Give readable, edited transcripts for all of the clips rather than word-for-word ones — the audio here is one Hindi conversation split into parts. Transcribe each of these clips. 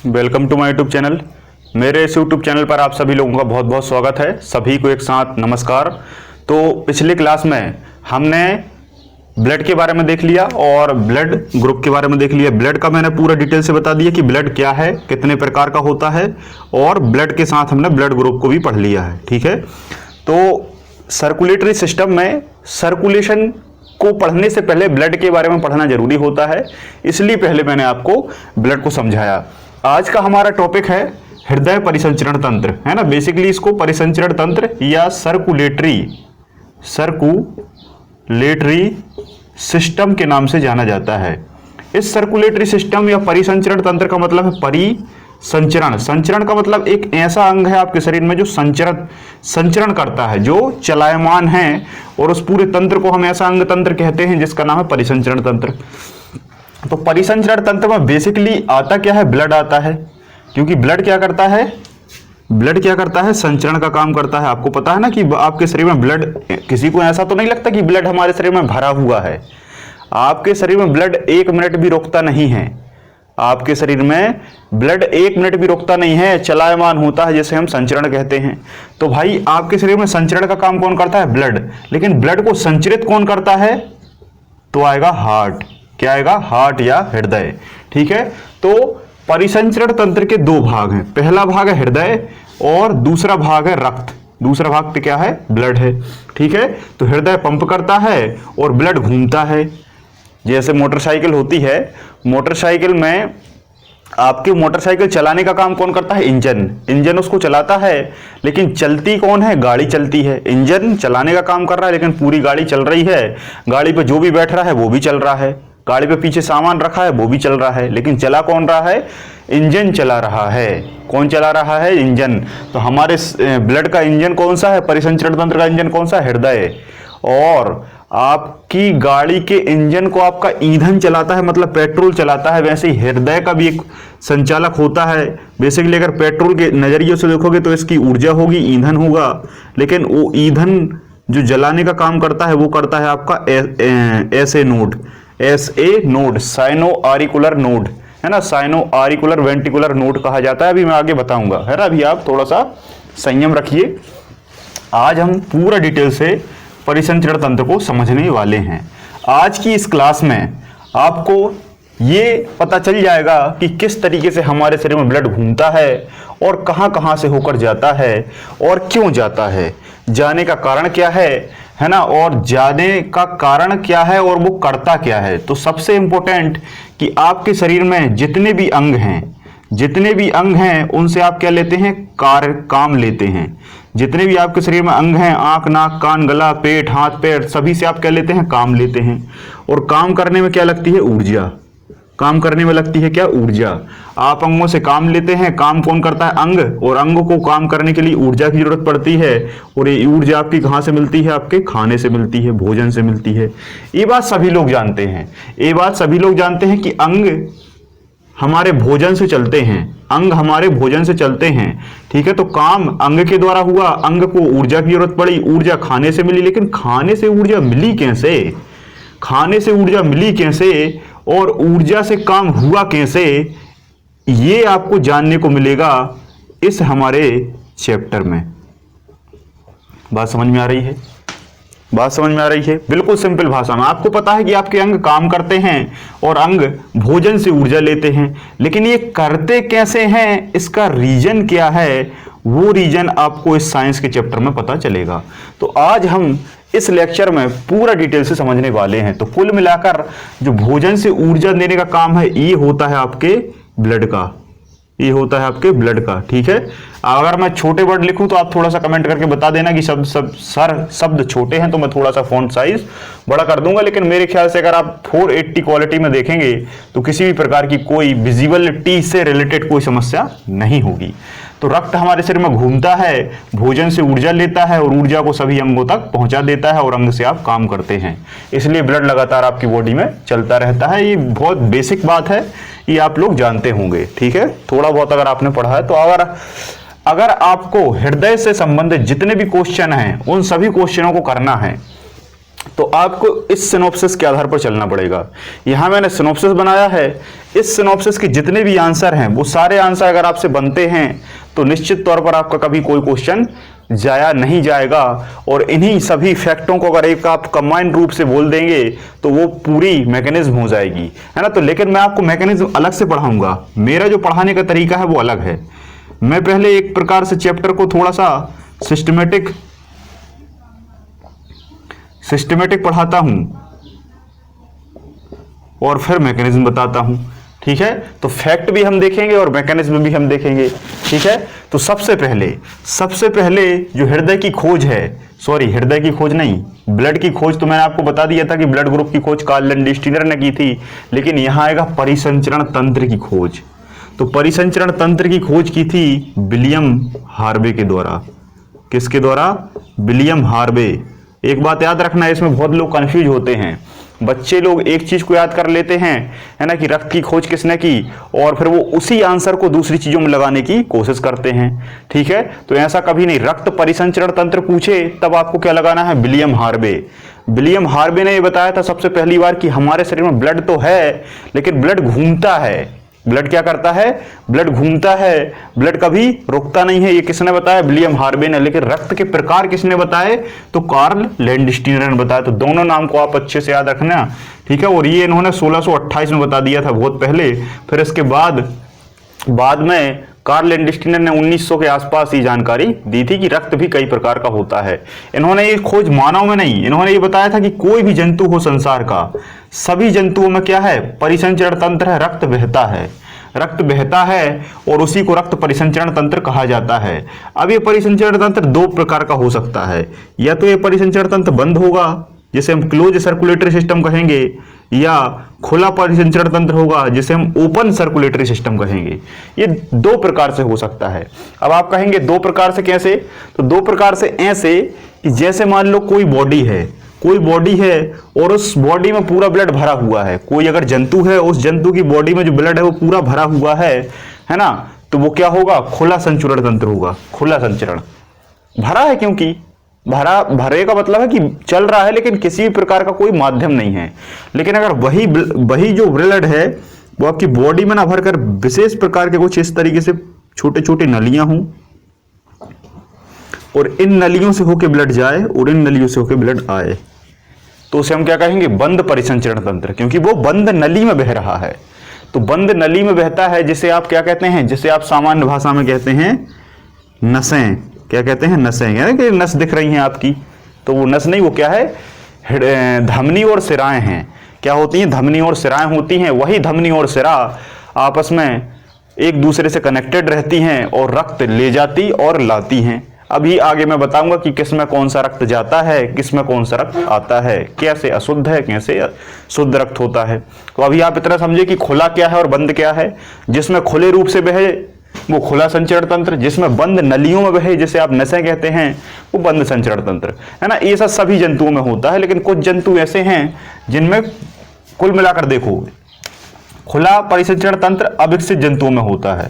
Welcome to my YouTube channel. मेरे इस यूट्यूब चैनल पर आप सभी लोगों का बहुत बहुत स्वागत है। सभी को एक साथ नमस्कार। तो पिछली क्लास में हमने ब्लड के बारे में देख लिया और ब्लड ग्रुप के बारे में देख लिया। ब्लड का मैंने पूरा डिटेल से बता दिया कि ब्लड क्या है, कितने प्रकार का होता है, और ब्लड के साथ हमने ब्लड ग्रुप को भी पढ़ लिया है। ठीक है, तो सर्कुलेटरी सिस्टम में सर्कुलेशन को पढ़ने से पहले ब्लड के बारे में पढ़ना जरूरी होता है, इसलिए पहले मैंने आपको ब्लड को समझाया। आज का हमारा टॉपिक है हृदय परिसंचरण तंत्र, है ना। बेसिकली इसको परिसंचरण तंत्र या सर्कुलेटरी सिस्टम के नाम से जाना जाता है। इस सर्कुलेटरी सिस्टम या परिसंचरण तंत्र का मतलब है परिसंचरण। संचरण का मतलब एक ऐसा अंग है आपके शरीर में जो संचरण करता है, जो चलायमान है, और उस पूरे तंत्र को हम ऐसा अंग तंत्र कहते हैं जिसका नाम है परिसंचरण तंत्र। तो परिसंचरण तंत्र में बेसिकली आता क्या है? ब्लड आता है, क्योंकि ब्लड क्या करता है? संचरण का काम करता है। आपको पता है ना कि आपके शरीर में ब्लड, किसी को ऐसा तो नहीं लगता कि ब्लड हमारे शरीर में भरा हुआ है। आपके शरीर में ब्लड 1 मिनट भी रुकता नहीं है। आपके शरीर में ब्लड 1 मिनट भी रुकता नहीं है, चलायमान होता है, जिसे हम संचरण कहते हैं। तो भाई आपके शरीर में संचरण का काम कौन करता है? ब्लड। लेकिन ब्लड को संचरित कौन करता है? तो आएगा हार्ट। क्या आएगा? हार्ट या हृदय। ठीक है, तो परिसंचरण तंत्र के 2 भाग हैं। पहला भाग है हृदय और दूसरा भाग है रक्त। दूसरा भाग पे क्या है? ब्लड है। ठीक है, तो हृदय पंप करता है और ब्लड घूमता है। जैसे मोटरसाइकिल होती है, मोटरसाइकिल में आपकी मोटरसाइकिल चलाने का काम कौन करता है? इंजन उसको चलाता है, लेकिन चलती कौन है? गाड़ी चलती है। इंजन चलाने का काम कर रहा है, लेकिन पूरी गाड़ी चल रही है। गाड़ी पे जो भी बैठ रहा है वो भी चल रहा है, गाड़ी पे पीछे सामान रखा है वो भी चल रहा है, लेकिन चला कौन रहा है? इंजन चला रहा है। कौन चला रहा है? इंजन। तो हमारे ब्लड का इंजन कौन सा है? परिसंचरण तंत्र का इंजन कौन सा है? हृदय। और आपकी गाड़ी के इंजन को आपका ईंधन चलाता है, मतलब पेट्रोल चलाता है। वैसे ही हृदय का भी एक संचालक होता है। बेसिकली अगर पेट्रोल के नजरिए से देखोगे तो इसकी ऊर्जा होगी, ईंधन होगा, लेकिन वो ईंधन जो जलाने का काम करता है वो करता है आपका एसए नोड, साइनो आरिकुलर नोड, है ना। साइनो आरिकुलर वेंटिकुलर नोड कहा जाता है। अभी मैं आगे बताऊंगा, है ना। अभी आप थोड़ा सा संयम रखिए। आज हम पूरा डिटेल से परिसंचरण तंत्र को समझने वाले हैं। आज की इस क्लास में आपको ये पता चल जाएगा कि किस तरीके से हमारे शरीर में ब्लड घूमता है और कहां कहां से होकर जाता है और क्यों जाता है, जाने का कारण क्या है ना, और जाने का कारण क्या है और वो करता क्या है। तो सबसे इंपॉर्टेंट कि आपके शरीर में जितने भी अंग हैं उनसे आप क्या लेते हैं? काम लेते हैं। जितने भी आपके शरीर में अंग हैं, आंख, नाक, कान, गला, पेट, हाथ, पैर, सभी से आप क्या लेते हैं? काम लेते हैं। और काम करने में क्या लगती है? ऊर्जा। काम करने में लगती है क्या? ऊर्जा। आप अंगों से काम लेते हैं। काम कौन करता है? अंग। और अंग को काम करने के लिए ऊर्जा की जरूरत पड़ती है, और ये ऊर्जा आपकी कहां से मिलती है? आपके खाने से मिलती है, भोजन से मिलती है। ये बात सभी लोग जानते हैं कि अंग हमारे भोजन से चलते हैं। ठीक है, तो काम अंग के द्वारा हुआ, अंग को ऊर्जा की जरूरत पड़ी, ऊर्जा खाने से मिली। लेकिन खाने से ऊर्जा मिली कैसे और ऊर्जा से काम हुआ कैसे, ये आपको जानने को मिलेगा इस हमारे चैप्टर में। बात समझ में आ रही है? बिल्कुल सिंपल भाषा में। आपको पता है कि आपके अंग काम करते हैं और अंग भोजन से ऊर्जा लेते हैं, लेकिन ये करते कैसे हैं, इसका रीजन क्या है, वो रीजन आपको इस साइंस के चैप्टर में पता चलेगा। तो आज हम इस लेक्चर में पूरा डिटेल से समझने वाले हैं। तो कुल मिलाकर जो भोजन से ऊर्जा देने का काम है, ये होता है आपके ब्लड का। ठीक है, अगर मैं छोटे वर्ड लिखूं तो आप थोड़ा सा कमेंट करके बता देना कि शब्द छोटे हैं, तो मैं थोड़ा सा फॉन्ट साइज बड़ा कर दूंगा। लेकिन मेरे ख्याल से अगर आप 480 क्वालिटी में देखेंगे तो किसी भी प्रकार की कोई विजिबिलिटी से रिलेटेड कोई समस्या नहीं होगी। तो रक्त हमारे शरीर में घूमता है, भोजन से ऊर्जा लेता है और ऊर्जा को सभी अंगों तक पहुंचा देता है, और अंग से आप काम करते हैं। इसलिए ब्लड लगातार आपकी बॉडी में चलता रहता है। ये बहुत बेसिक बात है, ये आप लोग जानते होंगे। ठीक है, थोड़ा बहुत अगर आपने पढ़ा है तो अगर आपको हृदय से संबंधित जितने भी क्वेश्चन हैं उन सभी क्वेश्चनों को करना है तो आपको इस सिनॉप्सिस के आधार पर चलना पड़ेगा। यहां मैंने सिनॉप्सिस बनाया है, इस सिनॉप्सिस के जितने भी आंसर हैं वो सारे आंसर अगर आपसे बनते हैं तो निश्चित तौर पर आपका कभी कोई क्वेश्चन जाया नहीं जाएगा। और इन्हीं सभी फैक्टों को अगर एक आप कंबाइन रूप से बोल देंगे तो वो पूरी मैकेनिज्म हो जाएगी, है ना। तो लेकिन मैं आपको मैकेनिज्म अलग से पढ़ाऊंगा, मेरा जो पढ़ाने का तरीका है वो अलग है। मैं पहले एक प्रकार से चैप्टर को थोड़ा सा सिस्टमेटिक पढ़ाता हूं और फिर मैकेनिज्म बताता हूं, ठीक है। तो फैक्ट भी हम देखेंगे और मैकेनिज्म भी हम देखेंगे, ठीक है। तो सबसे पहले जो हृदय की खोज है, सॉरी हृदय की खोज नहीं, ब्लड की खोज तो मैंने आपको बता दिया था कि ब्लड ग्रुप की खोज कार्ल लैंडस्टीनर ने की थी, लेकिन यहां आएगा परिसंचरण तंत्र की खोज। तो परिसंचरण तंत्र की खोज की थी विलियम हार्वे के द्वारा। किसके द्वारा? William Harvey. एक बात याद रखना है, इसमें बहुत लोग कंफ्यूज होते हैं। बच्चे लोग एक चीज को याद कर लेते हैं, है ना, कि रक्त की खोज किसने की, और फिर वो उसी आंसर को दूसरी चीजों में लगाने की कोशिश करते हैं, ठीक है। तो ऐसा कभी नहीं। रक्त परिसंचरण तंत्र पूछे तब आपको क्या लगाना है? William Harvey. विलियम हार्वे ने ये बताया था सबसे पहली बार कि हमारे शरीर में ब्लड तो है लेकिन ब्लड घूमता है। ब्लड क्या करता है? ब्लड घूमता है, ब्लड कभी रुकता नहीं है। ये किसने बताया? विलियम हार्वे ने। लेकिन रक्त के प्रकार किसने बताए? तो कार्ल लैंडस्टीनर ने बताया। तो दोनों नाम को आप अच्छे से याद रखना, ठीक है। और ये इन्होंने 1628 में बता दिया था, बहुत पहले। फिर इसके बाद में कार्ल लैंडस्टीनर ने 1900 के आसपास ये जानकारी दी थी कि रक्त भी कई प्रकार का होता है। इन्होंने ये खोज मानव में नहीं, इन्होंने ये बताया था कि कोई भी जंतु हो संसार का, सभी जंतुओं में क्या है? परिसंचरण तंत्र है, रक्त बहता है और उसी को रक्त परिसंचरण तंत्र कहा जाता है। अब ये परिसंचरण तंत्र दो प्रकार का हो सकता है, या तो ये परिसंचरण तंत्र बंद होगा जिसे हम क्लोज सर्कुलेटरी सिस्टम कहेंगे, या खुला परिसंचरण तंत्र होगा जिसे हम ओपन सर्कुलेटरी सिस्टम कहेंगे। ये दो प्रकार से हो सकता है। अब आप कहेंगे दो प्रकार से कैसे? तो दो प्रकार से ऐसे कि जैसे मान लो कोई बॉडी है और उस बॉडी में पूरा ब्लड भरा हुआ है। कोई अगर जंतु है, उस जंतु की बॉडी में जो ब्लड है वो पूरा भरा हुआ है ना, तो वो क्या होगा? खुला संचरण तंत्र होगा। खुला संचरण भरा है, क्योंकि भरे का मतलब है कि चल रहा है लेकिन किसी भी प्रकार का कोई माध्यम नहीं है। लेकिन अगर वही जो ब्लड है वो आपकी बॉडी में ना भरकर विशेष प्रकार के कुछ इस तरीके से छोटे छोटे नलियां हों और इन नलियों से होकर ब्लड जाए और इन नलियों से होकर ब्लड आए, तो उसे हम क्या कहेंगे? बंद परिसंचरण तंत्र, क्योंकि वो बंद नली में बह रहा है। तो बंद नली में बहता है जिसे आप क्या कहते हैं? जिसे आप सामान्य भाषा में कहते हैं नसें। क्या कहते हैं? नसें। यानी कि नस दिख रही हैं आपकी, तो वो नस नहीं, वो क्या है? धमनी और सिराएं हैं। क्या होती हैं? धमनी और सिराएं होती हैं। वही धमनी और सिरा आपस में एक दूसरे से कनेक्टेड रहती हैं और रक्त ले जाती और लाती हैं। अभी आगे मैं बताऊंगा कि किस में कौन सा रक्त जाता है, किस में कौन सा रक्त आता है, कैसे अशुद्ध है, कैसे शुद्ध रक्त होता है। तो अभी आप इतना समझे कि खुला क्या है और बंद क्या है। जिसमें खुले रूप से बहे वो खुला संचरण तंत्र, जिसमें बंद नलियों में बहे जिसे आप नसें कहते हैं वो बंद संचरण तंत्र, है ना। ये सब सभी जंतुओं में होता है, लेकिन कुछ जंतु ऐसे हैं जिनमें कुल मिलाकर देखो खुला परिसंचरण तंत्र अविकसित जंतुओं में होता है।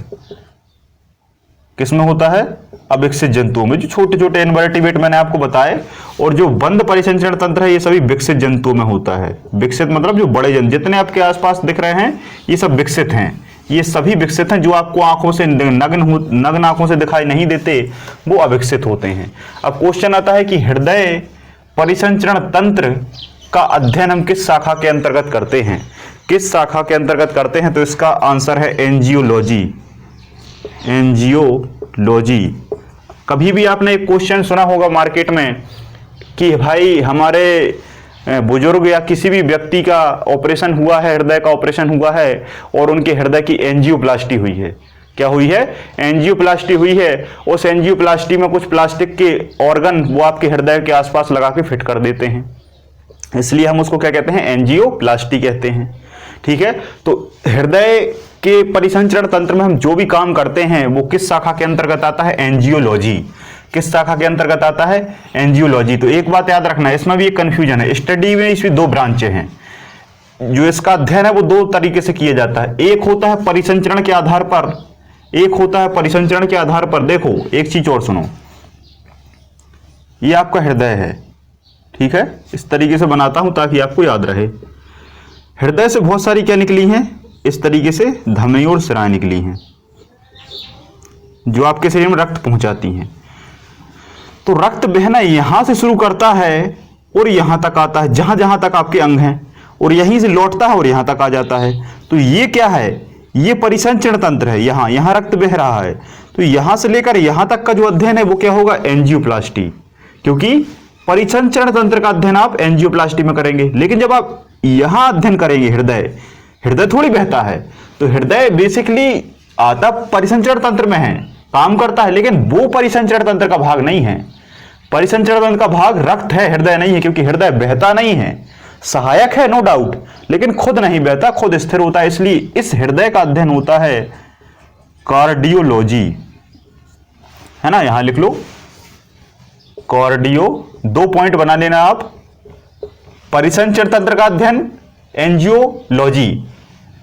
किसमें होता है? अविकसित जंतुओं में, जो छोटे छोटे इनवर्टिब्रेट मैंने आपको बताए। और जो बंद परिसंचरण तंत्र है ये सभी विकसित जंतुओं में होता है। विकसित मतलब जो बड़े जंतु जितने आपके आसपास दिख रहे हैं ये सब विकसित हैं। ये सभी विकसित हैं। जो आपको आंखों से नग्न आंखों से दिखाई नहीं देते वो अविकसित होते हैं। अब क्वेश्चन आता है कि हृदय परिसंचरण तंत्र का अध्ययन हम किस शाखा के अंतर्गत करते हैं? किस शाखा के अंतर्गत करते हैं? तो इसका आंसर है एंजियोलॉजी। एंजियोलॉजी। कभी भी आपने एक क्वेश्चन सुना होगा मार्केट में कि भाई हमारे बुजुर्ग या किसी भी व्यक्ति का ऑपरेशन हुआ है, हृदय का ऑपरेशन हुआ है और उनके हृदय की एंजियोप्लास्टी हुई है। क्या हुई है? एंजियोप्लास्टी हुई है। उस एंजियोप्लास्टी में कुछ प्लास्टिक के ऑर्गन वो आपके हृदय के आसपास लगा के फिट कर देते हैं, इसलिए हम उसको क्या कहते हैं? एंजियोप्लास्टी कहते हैं, ठीक है। तो हृदय के परिसंचरण तंत्र में हम जो भी काम करते हैं वो किस शाखा के अंतर्गत आता है? एंजियोलॉजी। किस शाखा के अंतर्गत आता है? एंजियोलॉजी। तो एक बात याद रखना है, इसमें भी एक कंफ्यूजन है। स्टडी में इसमें दो ब्रांचें हैं। जो इसका अध्ययन है वो दो तरीके से किया जाता है। एक होता है परिसंचरण के आधार पर, एक होता है परिसंचरण के आधार पर। देखो एक चीज और सुनो, ये आपका हृदय है, ठीक है, इस तरीके से बनाता हूं ताकि आपको याद रहे। हृदय से बहुत सारी क्या निकली हैं, इस तरीके से धमनी और सिराएं निकली हैं जो आपके शरीर में रक्त पहुंचाती हैं। तो रक्त बहना यहां से शुरू करता है और यहां तक आता है, जहां जहां तक आपके अंग हैं, और यहीं से लौटता है और यहां तक आ जाता है। तो ये क्या है, ये परिसंचरण तंत्र है। यहां यहां रक्त बह रहा है, तो यहां से लेकर यहां तक का जो अध्ययन है वो क्या होगा, एंजियोप्लास्टी, क्योंकि परिसंचरण तंत्र का अध्ययन आप एंजियोप्लास्टी में करेंगे। लेकिन जब आप यहां अध्ययन करेंगे हृदय, हृदय थोड़ी बहता है, तो हृदय बेसिकली आता परिसंचरण तंत्र में है, काम करता है, लेकिन वो परिसंचरण तंत्र का भाग नहीं है। परिसंचरण तंत्र का भाग रक्त है, हृदय नहीं है, क्योंकि हृदय बहता नहीं है, सहायक है नो डाउट, लेकिन खुद नहीं बहता, खुद स्थिर होता है। इसलिए इस हृदय का अध्ययन होता है कार्डियोलॉजी, है ना, यहां लिख लो कार्डियो, 2 पॉइंट बना लेना आप। परिसंचरण तंत्र का अध्ययन angiology,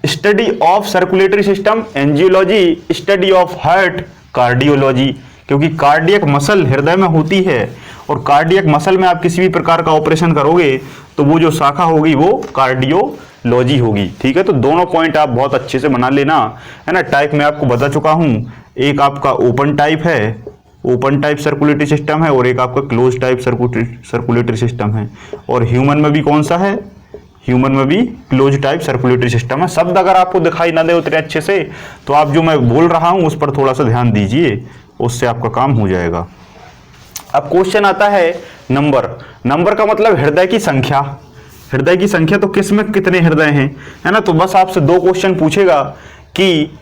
study of circulatory system angiology, study of heart cardiology, क्योंकि कार्डियक मसल हृदय में होती है और कार्डियक मसल में आप किसी भी प्रकार का ऑपरेशन करोगे तो वो जो शाखा होगी वो कार्डियोलॉजी होगी। ठीक है, तो दोनों पॉइंट आप बहुत अच्छे से बना लेना, है ना। टाइप मैं आपको बता चुका हूं, एक आपका ओपन टाइप है, ओपन टाइप सर्कुलेटरी सिस्टम है, और एक आपका क्लोज टाइप सर्कुलेटरी सिस्टम है। और ह्यूमन में भी कौन सा है, ह्यूमन में भी क्लोज टाइप सर्कुलेटरी सिस्टम है। शब्द अगर आपको दिखाई ना दे उतने अच्छे से तो आप जो मैं बोल रहा हूं उस पर थोड़ा सा ध्यान दीजिए, उससे आपका काम हो जाएगा। अब क्वेश्चन आता है नंबर, नंबर का मतलब हृदय की संख्या। हृदय की संख्या तो किस में कितने हृदय हैं, है ना। तो बस आपसे 2 क्वेश्चन पूछेगा कि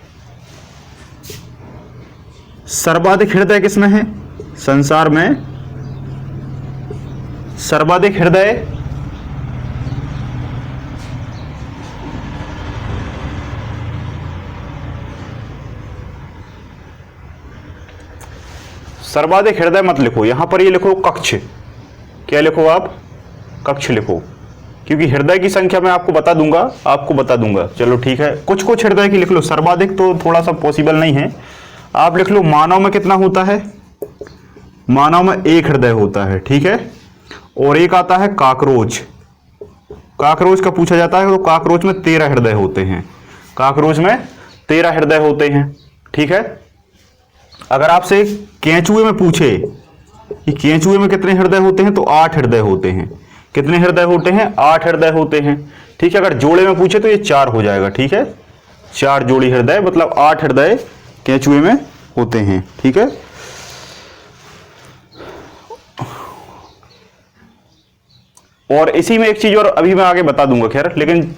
सर्वाधिक हृदय किसमें है, संसार में सर्वाधिक हृदय सर्वाधिक हृदय मत लिखो, यहां पर ये लिखो कक्ष। क्या लिखो आप, कक्ष लिखो, क्योंकि हृदय की संख्या मैं आपको बता दूंगा, चलो ठीक है। कुछ कुछ हृदय की लिख लो, सर्वाधिक तो थोड़ा सा पॉसिबल नहीं है। आप लिख लो मानव में कितना होता है, मानव में 1 हृदय होता है, ठीक है। और एक आता है काकरोच, काकरोच का पूछा जाता है, तो काकरोच में 13 हृदय होते हैं, काकरोच में 13 हृदय होते हैं, ठीक है। अगर आपसे केंचुए में पूछे कि केंचुए में कितने हृदय होते हैं, तो 8 हृदय होते हैं। कितने हृदय होते हैं, 8 हृदय होते हैं, ठीक है। अगर जोड़े में पूछे तो ये 4 हो जाएगा, ठीक है। 4 जोड़ी हृदय मतलब 8 हृदय केंचुए में होते हैं, ठीक है। और इसी में एक चीज और अभी मैं आगे बता दूंगा, खैर, लेकिन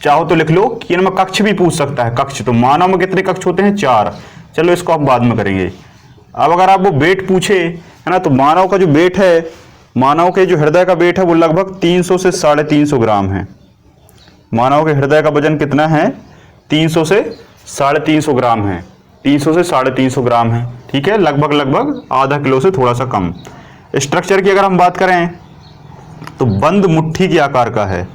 चाहो तो लिख लो कि इनमें कक्ष भी पूछ सकता है। कक्ष तो मानव में कितने कक्ष होते हैं, 4, चलो इसको हम बाद में करेंगे। अब अगर आपको वेट पूछे, है ना, तो मानव का जो वेट है, मानव के जो हृदय का वेट है वो लगभग 300 से 350 ग्राम है। मानव के हृदय का वजन कितना है, 300 से 350 ग्राम है, 300 से 350 ग्राम है, ठीक है। लगभग आधा किलो से थोड़ा सा कम। स्ट्रक्चर की अगर हम बात करें तो बंद मुट्ठी के आकार का है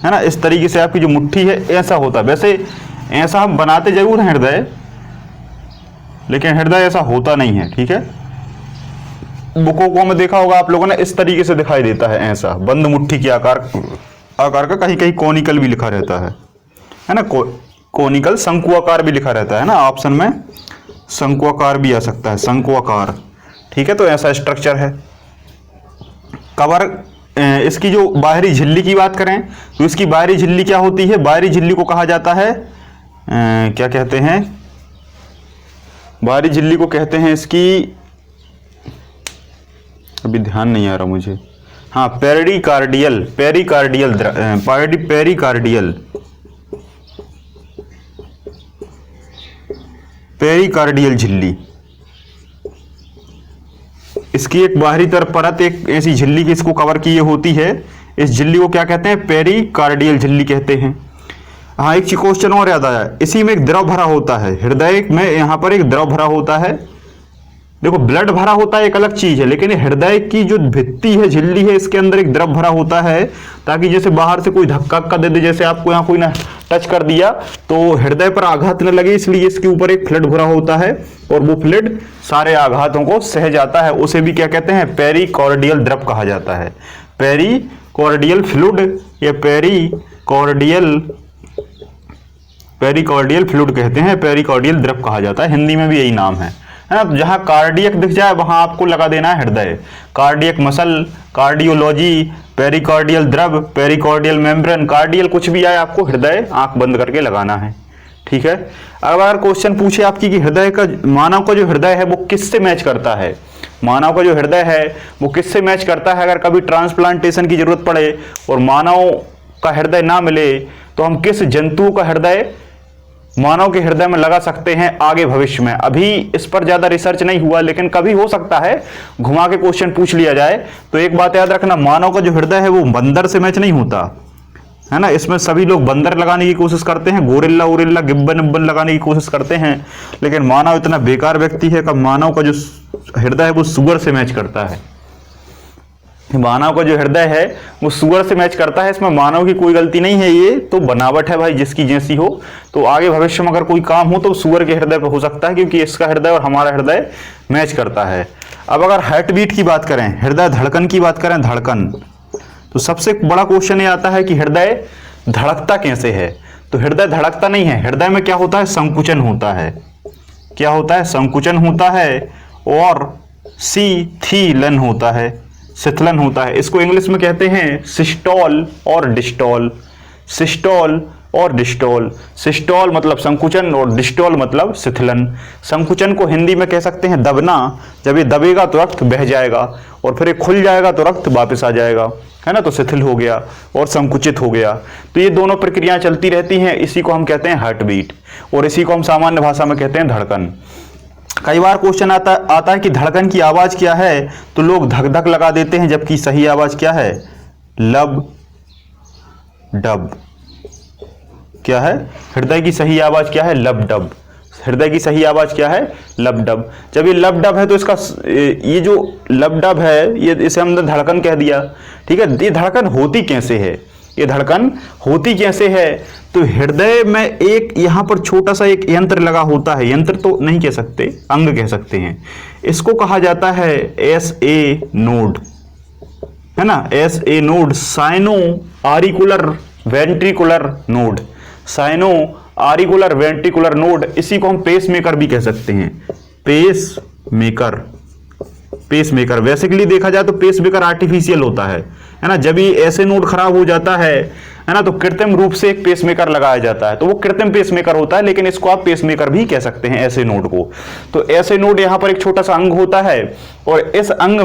ना। इस तरीके से आपकी जो मुट्ठी है ऐसा होता है। वैसे ऐसा हम बनाते जरूर हैं हृदय, लेकिन हृदय ऐसा होता नहीं है, ठीक है। बुकों को में देखा होगा आप लोगों ने, इस तरीके से दिखाई देता है, ऐसा बंद मुट्ठी के आकार का। कहीं कहीं कोनिकल भी लिखा रहता है ना, कोनिकल, शंकुआकार भी लिखा रहता है ना, ऑप्शन में शंकुआकार भी आ सकता है, शंकुआकार, ठीक है। तो ऐसा स्ट्रक्चर है। कवर, इसकी जो बाहरी झिल्ली की बात करें तो इसकी बाहरी झिल्ली क्या होती है, बाहरी झिल्ली को कहा जाता है, क्या कहते हैं, बाहरी झिल्ली को कहते हैं इसकी, अभी ध्यान नहीं आ रहा मुझे, हाँ, पेरिकार्डियल, पेरिकार्डियल, पेरिकार्डियल, पेरिकार्डियल झिल्ली। इसकी एक बाहरी तरफ परत, एक ऐसी झिल्ली की इसको कवर की होती है, इस झिल्ली को क्या कहते हैं, पेरिकार्डियल झिल्ली कहते हैं। हाँ, एक क्वेश्चन और याद आया, इसी में एक द्रव भरा होता है, हृदय में यहाँ पर एक द्रव भरा होता है। देखो, ब्लड भरा होता है एक अलग चीज है, लेकिन हृदय की जो भित्ति है, झिल्ली है, इसके अंदर एक द्रव भरा होता है, ताकि जैसे बाहर से कोई धक्का दे दे, जैसे आपको यहाँ कोई ना टच कर दिया तो हृदय पर आघात न लगे, इसलिए इसके ऊपर एक फ्लूइड भरा होता है और वो फ्लूइड सारे आघातों को सह जाता है। उसे भी क्या कहते हैं, पेरिकार्डियल द्रव कहा जाता है। पेरिकार्डियल फ्लूइड या पेरिकार्डियल फ्लूइड कहते हैं, पेरिकार्डियल द्रव कहा जाता है, हिंदी में भी यही नाम है ना। जहां कार्डियक दिख जाए वहां आपको लगा देना है हृदय। कार्डियक मसल, कार्डियोलॉजी, पेरिकार्डियल द्रव, पेरिकार्डियल मेम्ब्रेन, कार्डियल कुछ भी आए आपको हृदय आंख बंद करके लगाना है, ठीक है। अब अगर क्वेश्चन पूछे आपकी कि हृदय का, मानव का जो हृदय है वो किससे मैच करता है, मानव का जो हृदय है वो किससे मैच करता है, अगर कभी ट्रांसप्लांटेशन की जरूरत पड़े और मानव का हृदय ना मिले तो हम किस जंतु का हृदय मानव के हृदय में लगा सकते हैं आगे भविष्य में। अभी इस पर ज्यादा रिसर्च नहीं हुआ, लेकिन कभी हो सकता है घुमा के क्वेश्चन पूछ लिया जाए। तो एक बात याद रखना, मानव का जो हृदय है वो बंदर से मैच नहीं होता है ना। इसमें सभी लोग बंदर लगाने की कोशिश करते हैं, गोरिल्ला उरिल्ला गिब्बन इब्बन लगाने की कोशिश करते हैं, लेकिन मानव इतना बेकार व्यक्ति है कि मानव का जो हृदय है वो सुअर से मैच करता है। मानव का जो हृदय है वो सुअर से मैच करता है, इसमें मानव की कोई गलती नहीं है, ये तो बनावट है भाई जिसकी जैसी हो। तो आगे भविष्य में अगर कोई काम हो तो सुअर के हृदय पर हो सकता है, क्योंकि इसका हृदय और हमारा हृदय मैच करता है। अब अगर हार्ट बीट की बात करें, हृदय धड़कन की बात करें, धड़कन, तो सबसे बड़ा क्वेश्चन ये आता है कि हृदय धड़कता कैसे है। तो हृदय धड़कता नहीं है, हृदय में क्या होता है, संकुचन होता है। क्या होता है, संकुचन होता है और शिथिलन होता है, शिथिलन होता है। इसको इंग्लिश में कहते हैं सिस्टोल और डिस्टोल। सिस्टोल और डिस्टोल, सिस्टोल मतलब संकुचन और डिस्टोल मतलब शिथिलन। संकुचन को हिंदी में कह सकते हैं दबना, जब ये दबेगा तो रक्त बह जाएगा और फिर ये खुल जाएगा तो रक्त वापस आ जाएगा, है ना, तो शिथिल हो गया और संकुचित हो गया। तो ये दोनों प्रक्रियाएं चलती रहती हैं, इसी को हम कहते हैं हार्ट बीट और इसी को हम सामान्य भाषा में कहते हैं धड़कन। कई बार क्वेश्चन आता है कि धड़कन की आवाज क्या है, तो लोग धक धक लगा देते हैं, जबकि सही आवाज क्या है, लब डब। क्या है, हृदय की सही आवाज क्या है, लब डब। हृदय की सही आवाज क्या है, लब डब। जब ये लब डब है तो इसका ये जो लब डब है ये इसे हमने धड़कन कह दिया, ठीक है। ये धड़कन होती कैसे है, ये धड़कन होती कैसे है, तो हृदय में एक यहां पर छोटा सा एक यंत्र लगा होता है, यंत्र तो नहीं कह सकते, अंग कह सकते हैं। इसको कहा जाता है SA नोड, है ना, SA node, sino auricular ventricular node, sino auricular ventricular node. इसी को हम पेस मेकर भी कह सकते हैं, pacemaker. Pacemaker basically देखा जाए तो पेस मेकर आर्टिफिशियल होता है ना। जब ये ऐसे नोड खराब हो जाता है ना, तो कृत्रिम रूप से एक पेस मेकर लगाया जाता है, तो वो कृत्रिम पेस मेकर होता है, लेकिन इसको आप पेस मेकर भी कह सकते हैं ऐसे नोड को। तो ऐसे नोड यहां पर एक छोटा सा अंग होता है और इस अंग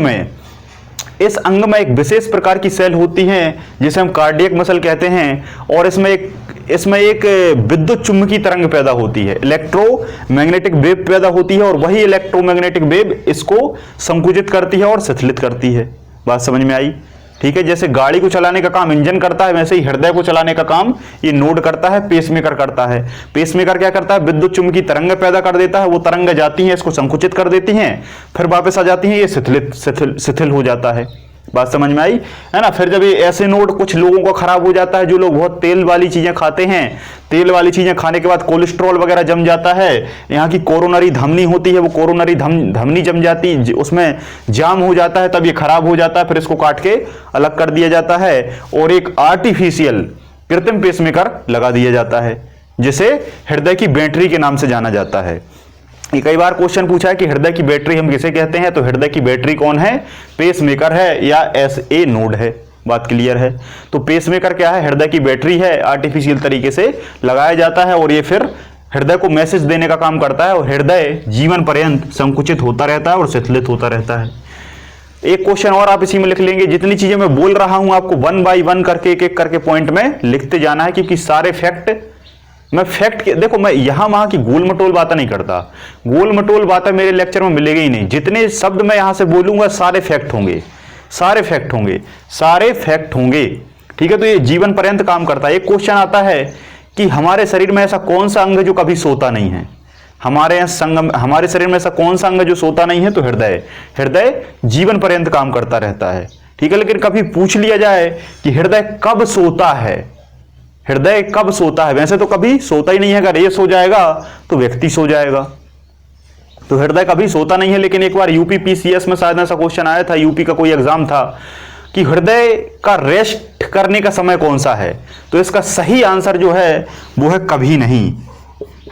में एक विशेष प्रकार की सेल होती है जिसे हम कार्डियक मसल कहते हैं, और इसमें एक विद्युत चुम्बकीय तरंग पैदा होती है, इलेक्ट्रोमैग्नेटिक वेव पैदा होती है, और वही इलेक्ट्रोमैग्नेटिक वेव इसको संकुचित करती है और शिथिलित करती है। बात समझ में आई, ठीक है। जैसे गाड़ी को चलाने का काम इंजन करता है, वैसे ही हृदय को चलाने का काम ये नोड करता है, पेसमेकर करता है। पेसमेकर क्या करता है, विद्युत चुम्बकीय तरंग पैदा कर देता है, वो तरंग जाती हैं, इसको संकुचित कर देती हैं, फिर वापस आ जाती हैं, ये शिथिल हो जाता है। बात समझ में आई, है ना। फिर जब ये ऐसे नोड कुछ लोगों को खराब हो जाता है, जो लोग बहुत तेल वाली चीजें खाते हैं, तेल वाली चीजें खाने के बाद कोलेस्ट्रॉल वगैरह जम जाता है, यहाँ की कोरोनरी धमनी होती है, वो कोरोनरी धमनी जम जाती, उसमें जाम हो जाता है, तब ये खराब हो जाता है, फिर इसको काट के अलग कर दिया जाता है और एक आर्टिफिशियल कृत्रिम पेसमेकर लगा दिया जाता है, जिसे हृदय की बैटरी के नाम से जाना जाता है। ये कई बार क्वेश्चन पूछा है कि हृदय की बैटरी हम किसे कहते हैं, तो हृदय की बैटरी कौन है, पेसमेकर है या SA नोड है। बात क्लियर है। तो पेसमेकर क्या है, हृदय की बैटरी है, आर्टिफिशियल तरीके से लगाया जाता है और ये फिर हृदय को मैसेज देने का काम करता है और हृदय जीवन पर्यंत संकुचित होता रहता है और शिथिलित होता रहता है। एक क्वेश्चन और आप इसी में लिख लेंगे, जितनी चीजें मैं बोल रहा हूं आपको 1 बाय 1 करके एक एक करके पॉइंट में लिखते जाना है, क्योंकि सारे फैक्ट देखो, मैं यहां वहां की गोल मटोल बातें नहीं करता, गोल मटोल बातें मेरे लेक्चर में मिलेगी ही नहीं। जितने शब्द मैं यहां से बोलूंगा सारे फैक्ट होंगे, सारे फैक्ट होंगे, ठीक है। तो ये जीवन पर्यंत काम करता है। एक क्वेश्चन आता है कि हमारे शरीर में ऐसा कौन सा अंग है जो कभी सोता नहीं है, हमारे शरीर में ऐसा कौन सा अंग है जो सोता नहीं है, तो हृदय जीवन पर्यंत काम करता रहता है, ठीक है। लेकिन कभी पूछ लिया जाए कि हृदय कब सोता है, हृदय कब सोता है? वैसे तो कभी सोता ही नहीं है, अगर ये सो जाएगा तो व्यक्ति सो जाएगा। तो हृदय कभी सोता नहीं है। लेकिन एक बार यूपी पीसीएस में शायद ऐसा क्वेश्चन आया था, यूपी का कोई एग्जाम था कि हृदय का रेस्ट करने का समय कौन सा है, तो इसका सही आंसर जो है वो है कभी नहीं।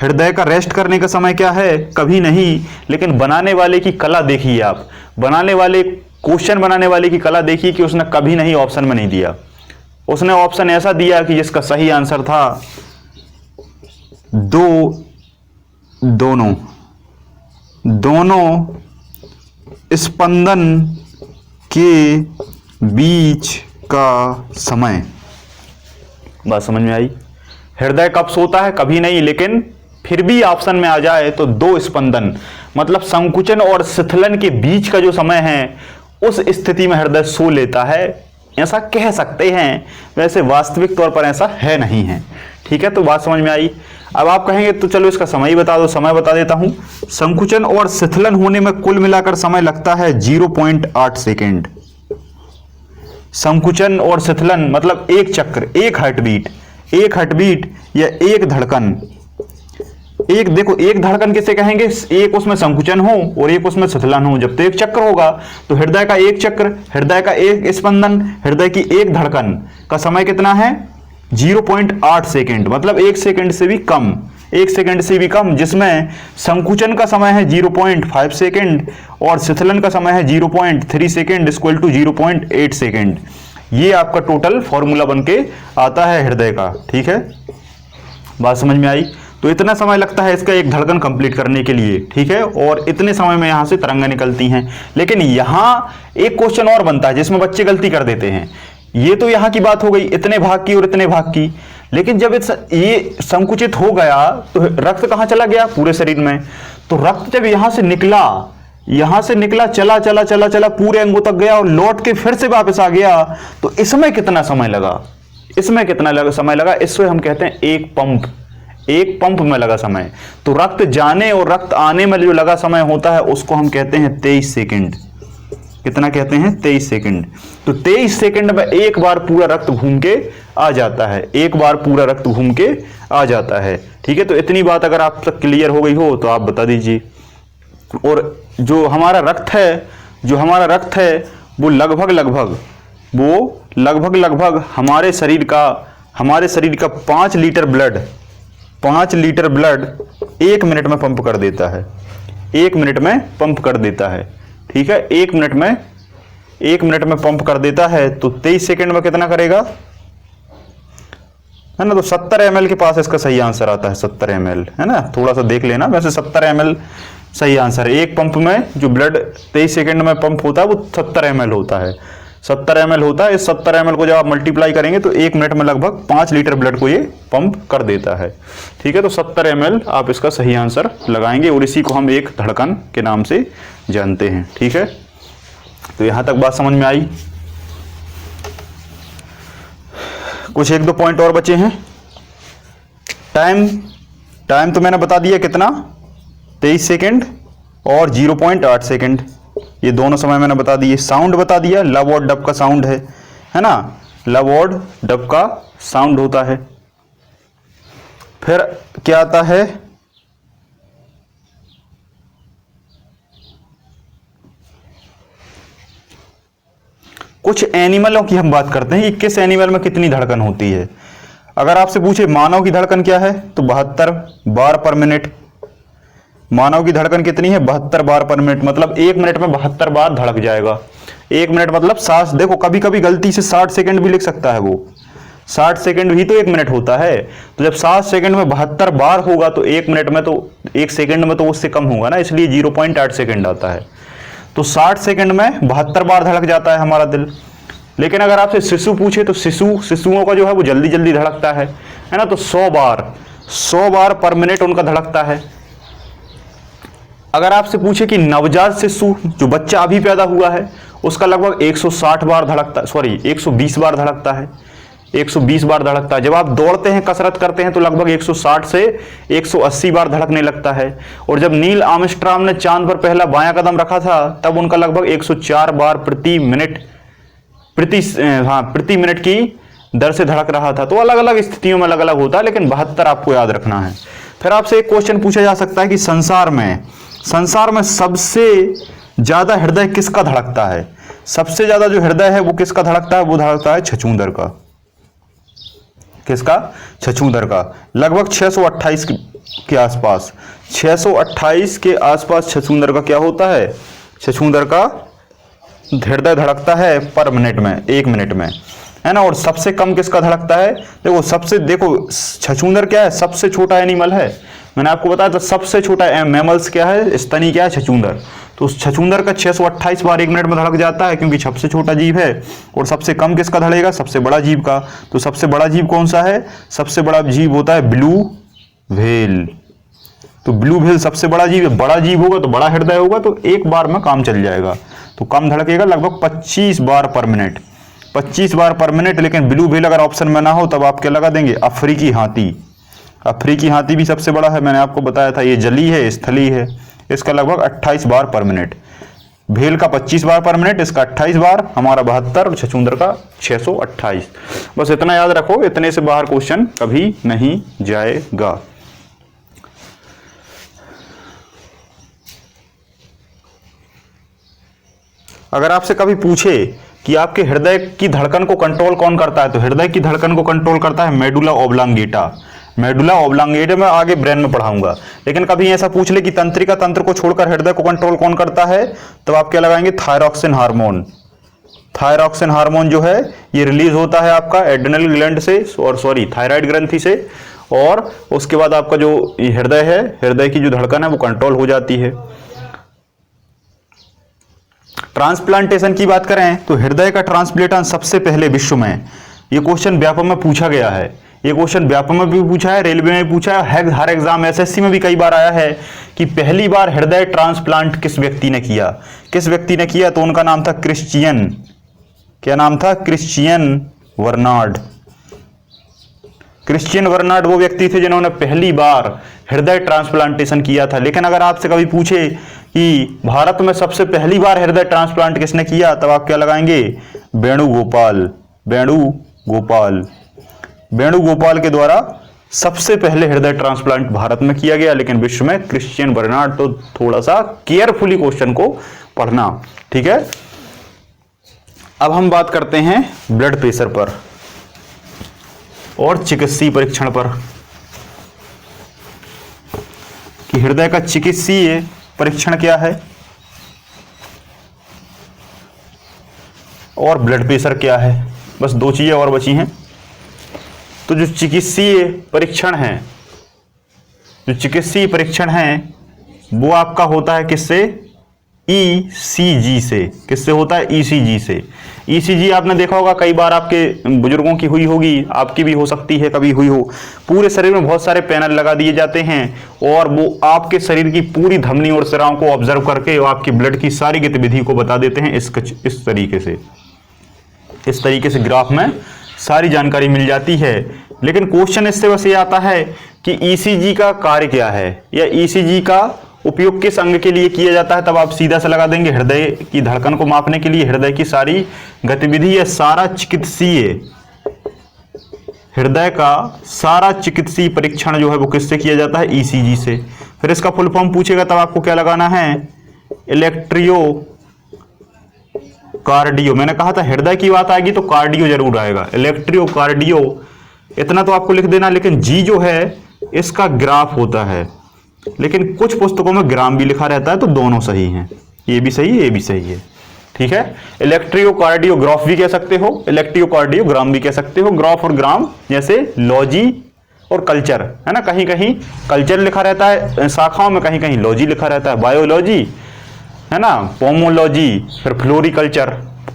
हृदय का रेस्ट करने का समय क्या है? कभी नहीं। लेकिन बनाने वाले की कला देखिए आप, बनाने वाले क्वेश्चन बनाने वाले की कला देखिए कि उसने कभी नहीं ऑप्शन में नहीं दिया, उसने ऑप्शन ऐसा दिया कि जिसका सही आंसर था दोनों स्पंदन के बीच का समय। बात समझ में आई? हृदय कब सोता है? कभी नहीं। लेकिन फिर भी ऑप्शन में आ जाए तो दो स्पंदन, मतलब संकुचन और शिथिलन के बीच का जो समय है, उस स्थिति में हृदय सो लेता है, ऐसा कह सकते हैं। वैसे वास्तविक तौर पर ऐसा है नहीं है। ठीक है, तो बात समझ में आई। अब आप कहेंगे तो चलो इसका समय ही बता दो। समय बता देता हूं। संकुचन और शिथिलन होने में कुल मिलाकर समय लगता है 0.8 सेकेंड। संकुचन और शिथिलन मतलब एक चक्र, एक हार्टबीट या एक धड़कन। एक देखो, एक धड़कन किसे कहेंगे? एक उसमें संकुचन हो और एक उसमें शिथिलन हो, जब तो एक चक्र होगा। तो हृदय का एक चक्र, हृदय का एक स्पंदन, हृदय की एक धड़कन का समय कितना है? 0.8 सेकेंड, मतलब 1 सेकेंड से भी कम, 1 सेकेंड से भी कम, जिसमें संकुचन का समय है 0.5 सेकेंड और शिथिलन का समय है 0.3 सेकेंड इक्वल टू 0.8 सेकेंड। ये आपका टोटल फॉर्मूला बन के आता है हृदय का। ठीक है, बात समझ में आई? तो इतना समय लगता है इसका एक धड़कन कंप्लीट करने के लिए। ठीक है, और इतने समय में यहां से तरंगें निकलती हैं। लेकिन यहां एक क्वेश्चन और बनता है जिसमें बच्चे गलती कर देते हैं। ये तो यहां की बात हो गई, इतने भाग की और इतने भाग की। लेकिन जब ये संकुचित हो गया तो रक्त कहां चला गया? पूरे शरीर में। तो रक्त जब यहां से निकला, चला पूरे अंगों तक गया और लौट के फिर से वापस आ गया, तो इसमें कितना समय लगा? समय लगा, इससे हम कहते हैं एक पंप में लगा समय। तो रक्त जाने और रक्त आने में जो लगा समय होता है उसको हम कहते हैं 23 सेकंड। कितना कहते हैं? 23 सेकंड। तो 23 सेकंड में एक बार पूरा रक्त घूम के आ जाता है। ठीक है, तो इतनी बात अगर आप तक क्लियर हो गई हो तो आप बता दीजिए। और जो हमारा रक्त है वो लगभग हमारे शरीर का 5 लीटर ब्लड 1 मिनट में पंप कर देता है। 1 मिनट में पंप कर देता है। ठीक है, 1 मिनट में पंप कर देता है। तो 23 सेकंड में कितना करेगा? है ना, तो 70 ml के पास इसका सही आंसर आता है। 70 ml है ना, थोड़ा सा देख लेना। वैसे 70 ml सही आंसर है। एक पंप में जो ब्लड 23 सेकंड में पंप होता है वो 70 ml होता है। 70 ml होता है। इस 70 ml को जब आप मल्टीप्लाई करेंगे तो 1 मिनट में लगभग 5 लीटर ब्लड को ये पंप कर देता है। ठीक है, तो 70 ml आप इसका सही आंसर लगाएंगे और इसी को हम एक धड़कन के नाम से जानते हैं। ठीक है, तो यहां तक बात समझ में आई। कुछ 1-2 पॉइंट और बचे हैं। टाइम तो मैंने बता दिया कितना, 23 सेकेंड और 0.8 सेकेंड, ये दोनों समय मैंने बता दिए। साउंड बता दिया, लव और डब का साउंड है ना, लव और डब का साउंड होता है। फिर क्या आता है? कुछ एनिमलों की हम बात करते हैं कि किस एनिमल में कितनी धड़कन होती है। अगर आपसे पूछे मानव की धड़कन क्या है तो 72 बार पर मिनट। मानव की धड़कन कितनी है? 72 बार पर मिनट, मतलब 1 मिनट में 72 बार धड़क जाएगा। 1 मिनट मतलब 60, देखो कभी कभी गलती से 60 सेकंड भी लिख सकता है वो, 60 सेकंड भी तो 1 मिनट होता है। तो जब 60 सेकंड में 72 बार होगा तो 1 मिनट में तो 1 सेकंड में तो उससे कम होगा ना, इसलिए 0.8 सेकंड आता है। तो 60 सेकंड में 72 बार धड़क जाता है हमारा दिल। लेकिन अगर आपसे शिशु पूछे तो शिशुओं का जो है वो जल्दी जल्दी धड़कता है ना, तो 100 बार पर मिनट उनका धड़कता है। अगर आपसे पूछे कि नवजात शिशु जो बच्चा अभी पैदा हुआ है उसका लगभग 160 बार धड़कता, 120 बार धड़कता है। 120 बार धड़कता है। जब आप दौड़ते हैं, कसरत करते हैं तो लगभग 160 से 180 बार धड़कने लगता है। और जब नील आर्मस्ट्रांग ने चांद पर पहला बायां कदम रखा था तब उनका लगभग 104 बार प्रति मिनट की दर से धड़क रहा था। तो अलग अलग स्थितियों में अलग अलग होता है, लेकिन 72 आपको याद रखना है। फिर आपसे एक क्वेश्चन पूछा जा सकता है कि संसार में सबसे ज्यादा हृदय किसका धड़कता है? सबसे ज्यादा जो हृदय है वो किसका धड़कता है? वो धड़कता है छछूंदर का। किसका? छछूंदर का। लगभग 628 के आसपास, 628 के आसपास छछूंदर का क्या होता है? छछूंदर का हृदय धड़कता है पर मिनट में, 1 मिनट में, है ना। और सबसे कम किसका धड़कता है? देखो छछूंदर क्या है? सबसे छोटा एनिमल है। मैंने आपको बताया था सबसे छोटा मैमल्स क्या है? स्तनी क्या है? छछूंदर। तो उस छछूंदर का 628 बार 1 मिनट में धड़क जाता है, क्योंकि सबसे छोटा जीव है। और सबसे कम किसका धड़ेगा? सबसे बड़ा जीव का। तो सबसे बड़ा जीव कौन सा है? सबसे बड़ा जीव होता है ब्लू व्हेल। तो ब्लू व्हेल सबसे बड़ा जीव है। बड़ा जीव होगा तो बड़ा हृदय होगा, तो एक बार में काम चल जाएगा। तो कम धड़केगा, लगभग 25 बार पर मिनट, 25 बार पर मिनट। लेकिन ब्लू व्हेल अगर ऑप्शन में ना हो तब आप क्या लगा देंगे? अफ्रीकी हाथी। अफ्रीकी हाथी भी सबसे बड़ा है, मैंने आपको बताया था। ये जली है, स्थली है। इसका लगभग 28 बार पर मिनट। भेल का 25 बार पर मिनट, इसका 28 बार, हमारा 72 और छछूंदर का 628। बस इतना याद रखो, इतने से बाहर क्वेश्चन कभी नहीं जाएगा। अगर आपसे कभी पूछे कि आपके हृदय की धड़कन को कंट्रोल कौन करता है, तो हृदय की धड़कन को कंट्रोल करता है मेडुला ओब्लांगेटा। मेडुला ओब्लांगेटा में आगे ब्रेन में पढ़ाऊंगा। लेकिन कभी ऐसा पूछ ले कि तंत्रिका तंत्र को छोड़कर हृदय को कंट्रोल कौन करता है, तो आप क्या लगाएंगे? Thyroxine hormone. थायरॉक्सिन हार्मोन जो है ये रिलीज होता है आपका एड्रिनल ग्लैंड से, और थायराइड ग्रंथि से, और उसके बाद आपका जो हृदय है, हृदय की जो धड़कन है वो कंट्रोल हो जाती है। ट्रांसप्लांटेशन की बात करें तो हृदय का ट्रांसप्लांटेशन सबसे पहले विश्व में, ये क्वेश्चन व्यापक में पूछा गया है। ये क्वेश्चन व्यापक में भी पूछा है, रेलवे में पूछा है, हर एग्जाम एसएससी में भी कई बार आया है कि पहली बार हृदय ट्रांसप्लांट किस व्यक्ति ने किया। किस व्यक्ति ने किया? तो उनका नाम था क्रिश्चियन। क्या नाम था? Christian Bernard. क्रिश्चियन बर्नार्ड वो व्यक्ति थे जिन्होंने पहली बार हृदय ट्रांसप्लांटेशन किया था। लेकिन अगर आपसे कभी पूछे कि भारत में सबसे पहली बार हृदय ट्रांसप्लांट किसने किया, तब आप क्या लगाएंगे? वेणुगोपाल। वेणुगोपाल के द्वारा सबसे पहले हृदय ट्रांसप्लांट भारत में किया गया, लेकिन विश्व में क्रिश्चियन बर्नार्ड। तो थोड़ा सा केयरफुली क्वेश्चन को पढ़ना, ठीक है। अब हम बात करते हैं ब्लड प्रेशर पर और चिकित्सीय परीक्षण पर, कि हृदय का चिकित्सीय परीक्षण क्या है और ब्लड प्रेशर क्या है। बस 2 चीजें और बची हैं। तो जो चिकित्सीय परीक्षण है वो आपका होता है किससे? ईसीजी से। किससे होता है? ईसीजी से। ईसीजी आपने देखा होगा, कई बार आपके बुजुर्गों की हुई होगी, आपकी भी हो सकती है, कभी हुई हो। पूरे शरीर में बहुत सारे पैनल लगा दिए जाते हैं और वो आपके शरीर की पूरी धमनी और सिराओं को ऑब्जर्व करके आपकी ब्लड की सारी गतिविधि को बता देते हैं। इस तरीके से ग्राफ में सारी जानकारी मिल जाती है। लेकिन क्वेश्चन इससे बस ये आता है कि ईसीजी का कार्य क्या है, या ईसीजी का उपयोग किस अंग के लिए किया जाता है। तब आप सीधा से लगा देंगे हृदय की धड़कन को मापने के लिए, हृदय की सारी गतिविधि या सारा चिकित्सीय, हृदय का सारा चिकित्सीय परीक्षण जो है वो किससे किया जाता है? ईसीजी से। फिर इसका फुल फॉर्म पूछेगा तब आपको क्या लगाना है? इलेक्ट्रियोकार्डियो। मैंने कहा था हृदय की बात आएगी तो कार्डियो जरूर आएगा। इलेक्ट्रियोकार्डियो इतना तो आपको लिख देना। लेकिन जी जो है इसका ग्राफ होता है, लेकिन कुछ पुस्तकों में ग्राम भी लिखा रहता है, तो दोनों सही हैं। ये भी सही है, ये भी सही है, ठीक है। इलेक्ट्रियोकार्डियोग्राफ भी कह सकते हो, इलेक्ट्रियोकार्डियोग्राम भी कह सकते हो। ग्राफ और ग्राम जैसे लॉजी और कल्चर है ना, कहीं कहीं कल्चर लिखा रहता है शाखाओं में, कहीं कहीं लॉजी लिखा रहता है। बायोलॉजी है ना, पोमोलॉजी, फिर फ्लोरिकल्चर,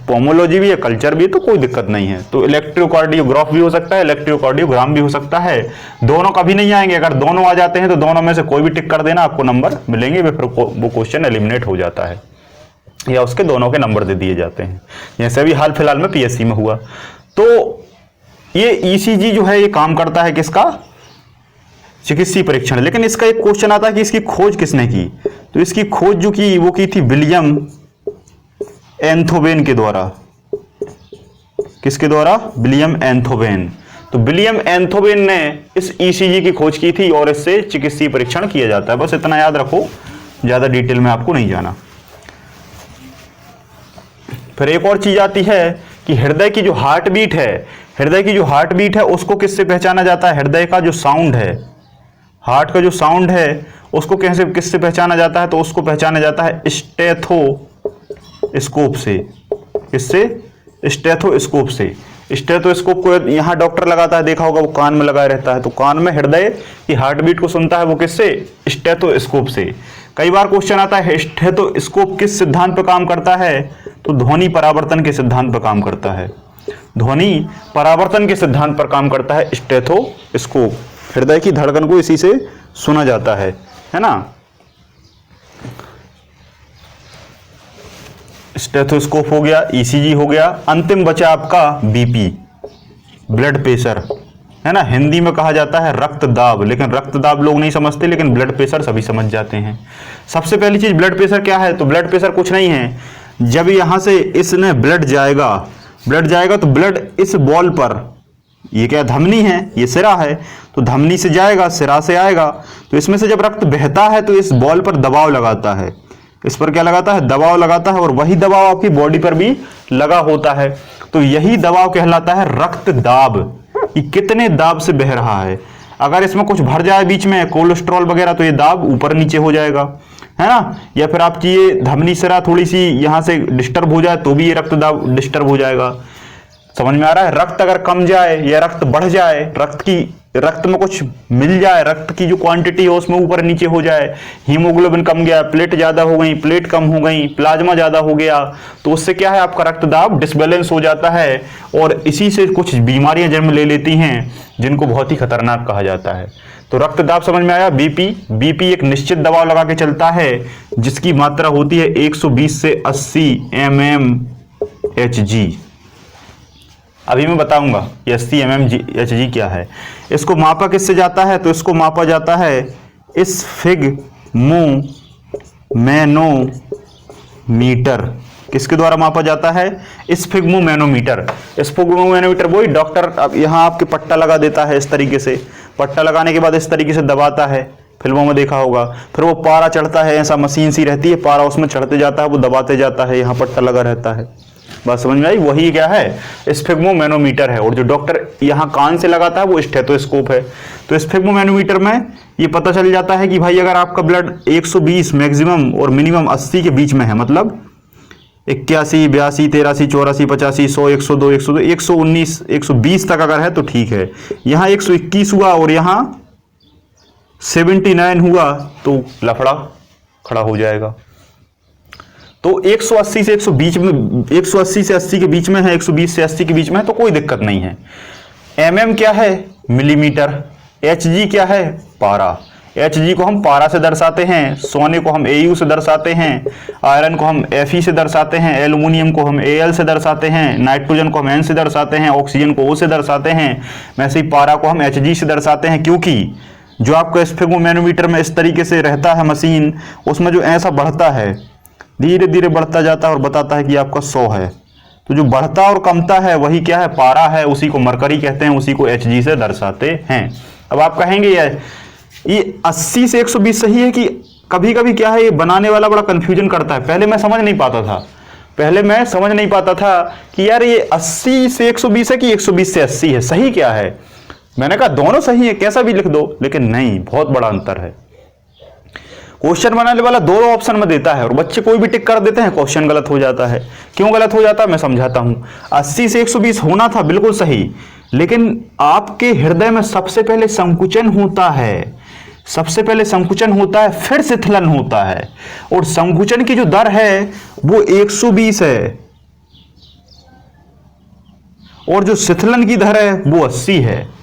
पोमोलॉजी भी है, कल्चर भी है, तो कोई दिक्कत नहीं है। तो इलेक्ट्रोकार्डियोग्राफ भी हो सकता है, इलेक्ट्रोकार्डियोग्राम भी हो सकता है। दोनों कभी नहीं आएंगे। अगर दोनों आ जाते हैं तो दोनों में से कोई भी टिक कर देना, आपको नंबर मिलेंगे। फिर वो क्वेश्चन एलिमिनेट हो जाता है या उसके दोनों के नंबर दे दिए जाते हैं, जैसे अभी हाल फिलहाल में पीएससी में हुआ। तो ये ईसीजी जो है ये काम करता है किसका? चिकित्सीय परीक्षण। लेकिन इसका एक क्वेश्चन आता है कि इसकी खोज किसने की? तो इसकी खोज जो की वो की थी विलियम एंथोवेन के द्वारा। किसके द्वारा? William Einthoven. तो विलियम एंथोवेन ने इस ईसीजी की खोज की थी और इससे चिकित्सीय परीक्षण किया जाता है। बस इतना याद रखो, ज्यादा डिटेल में आपको नहीं जाना। फिर एक और चीज आती है कि हृदय की जो हार्ट बीट है, हृदय की जो हार्ट बीट है उसको किससे पहचाना जाता है? हृदय का जो साउंड है, हार्ट का जो साउंड है उसको कैसे किससे पहचाना जाता है? तो उसको पहचाना जाता है स्टेथोस्कोप से। किससे? स्टेथोस्कोप से। स्टेथोस्कोप को यहाँ डॉक्टर लगाता है, देखा होगा, वो कान में लगाए रहता है। तो कान में हृदय की हार्ट बीट को सुनता है वो किससे? स्टेथोस्कोप से। कई बार क्वेश्चन आता है स्टेथोस्कोप किस सिद्धांत पर काम करता है? तो ध्वनि परावर्तन के सिद्धांत पर काम करता है। ध्वनि परावर्तन के सिद्धांत पर काम करता है स्टेथोस्कोप। हृदय की धड़कन को इसी से सुना जाता है ना। स्टेथोस्कोप हो गया, ईसीजी हो गया, अंतिम बचा आपका बीपी, ब्लड प्रेशर, है ना। हिंदी में कहा जाता है रक्तदाब, लेकिन रक्तदाब लोग नहीं समझते, लेकिन ब्लड प्रेशर सभी समझ जाते हैं। सबसे पहली चीज ब्लड प्रेशर क्या है? तो ब्लड प्रेशर कुछ नहीं है, जब यहां से इसने ब्लड जाएगा तो ब्लड इस बॉल पर, ये क्या धमनी है, ये सिरा है, तो धमनी से जाएगा, सिरा से आएगा, तो इसमें से जब रक्त बहता है तो इस बॉल पर दबाव लगाता है। इस पर क्या लगाता है? दबाव लगाता है, और वही दबाव आपकी बॉडी पर भी लगा होता है। तो यही दबाव कहलाता है रक्त दाब, कि कितने दाब से बह रहा है। अगर इसमें कुछ भर जाए बीच में, कोलेस्ट्रॉल वगैरह, तो ये दाब ऊपर नीचे हो जाएगा, है ना। या फिर आपकी ये धमनी सिरा थोड़ी सी यहां से डिस्टर्ब हो जाए तो भी ये रक्त दाब डिस्टर्ब हो जाएगा। समझ में आ रहा है? रक्त अगर कम जाए या रक्त बढ़ जाए, रक्त में कुछ मिल जाए, रक्त की जो क्वांटिटी है उसमें ऊपर नीचे हो जाए, हीमोग्लोबिन कम गया, प्लेट ज्यादा हो गई, प्लेट कम हो गई, प्लाज्मा ज्यादा हो गया, तो उससे क्या है? आपका रक्त दाब डिसबैलेंस हो जाता है, और इसी से कुछ बीमारियां जन्म ले लेती हैं जिनको बहुत ही खतरनाक कहा जाता है। तो रक्त दाब समझ में आया। बीपी एक निश्चित दबाव लगा के चलता है, जिसकी मात्रा होती है 120 से 80 mmHg। अभी मैं बताऊंगा कि 80 mmHg क्या है। इसको मापा किससे जाता है? तो इसको मापा जाता है स्फिग्मोमैनोमीटर। किसके द्वारा मापा जाता है? स्फिग्मोमैनोमीटर। स्फिग्मोमैनोमीटर वही डॉक्टर अब यहाँ आपके पट्टा लगा देता है, इस तरीके से पट्टा लगाने के बाद इस तरीके से दबाता है, फिल्मों में देखा होगा। फिर वो पारा चढ़ता है, ऐसा मशीन सी रहती है, पारा उसमें चढ़ते जाता है, वो दबाते जाता है, यहाँ पट्टा लगा रहता है। बात समझ में आई? वही क्या है? स्फिग्मोमैनोमीटर है। और जो डॉक्टर यहाँ कान से लगाता है वो स्टेथोस्कोप है। तो स्फिग्मोमैनोमीटर में ये पता चल जाता है कि भाई अगर आपका ब्लड 120 मैक्सिमम और मिनिमम 80 के बीच में है, मतलब 81, 82, 83, 84, 85, 100, 102, 102, 119, 120 तक अगर है तो ठीक है। यहाँ 121 हुआ और यहाँ 79 हुआ तो लफड़ा खड़ा हो जाएगा। तो 180 से 120 में, 180 से 80 के बीच में है, 120 से 80 के बीच में है तो कोई दिक्कत नहीं है। mm क्या है? मिलीमीटर। hg क्या है? पारा। hg को हम पारा से दर्शाते हैं, सोने को हम au से दर्शाते हैं, आयरन को हम fe से दर्शाते हैं, एल्यूमिनियम को हम al से दर्शाते हैं, नाइट्रोजन को हम n से दर्शाते हैं, ऑक्सीजन को O से दर्शाते हैं। वैसे ही पारा को हम hg से दर्शाते हैं, क्योंकि जो आपका स्फिग्मोमैनोमीटर में इस तरीके से रहता है मशीन, उसमें जो ऐसा बढ़ता है, धीरे धीरे बढ़ता जाता है और बताता है कि आपका 100 है। तो जो बढ़ता और कमता है वही क्या है? पारा है, उसी को मरकरी कहते हैं, उसी को Hg से दर्शाते हैं। अब आप कहेंगे ये 80 से 120 सही है कि कभी कभी क्या है, ये बनाने वाला बड़ा कंफ्यूजन करता है। पहले मैं समझ नहीं पाता था कि यार ये 80 से 120 है कि 120 से 80 है, सही क्या है? मैंने कहा दोनों सही है, कैसा भी लिख दो, लेकिन नहीं, बहुत बड़ा अंतर है। क्वेश्चन बनाने वाला दो ऑप्शन में देता है और बच्चे कोई भी टिक कर देते हैं, क्वेश्चन गलत हो जाता है। क्यों गलत हो जाता है मैं समझाता हूं। 80 से 120 होना था, बिल्कुल सही, लेकिन आपके हृदय में सबसे पहले संकुचन होता है, फिर शिथिलन होता है, और संकुचन की जो दर है वो 120 है और जो शिथिलन की दर है वो 80 है।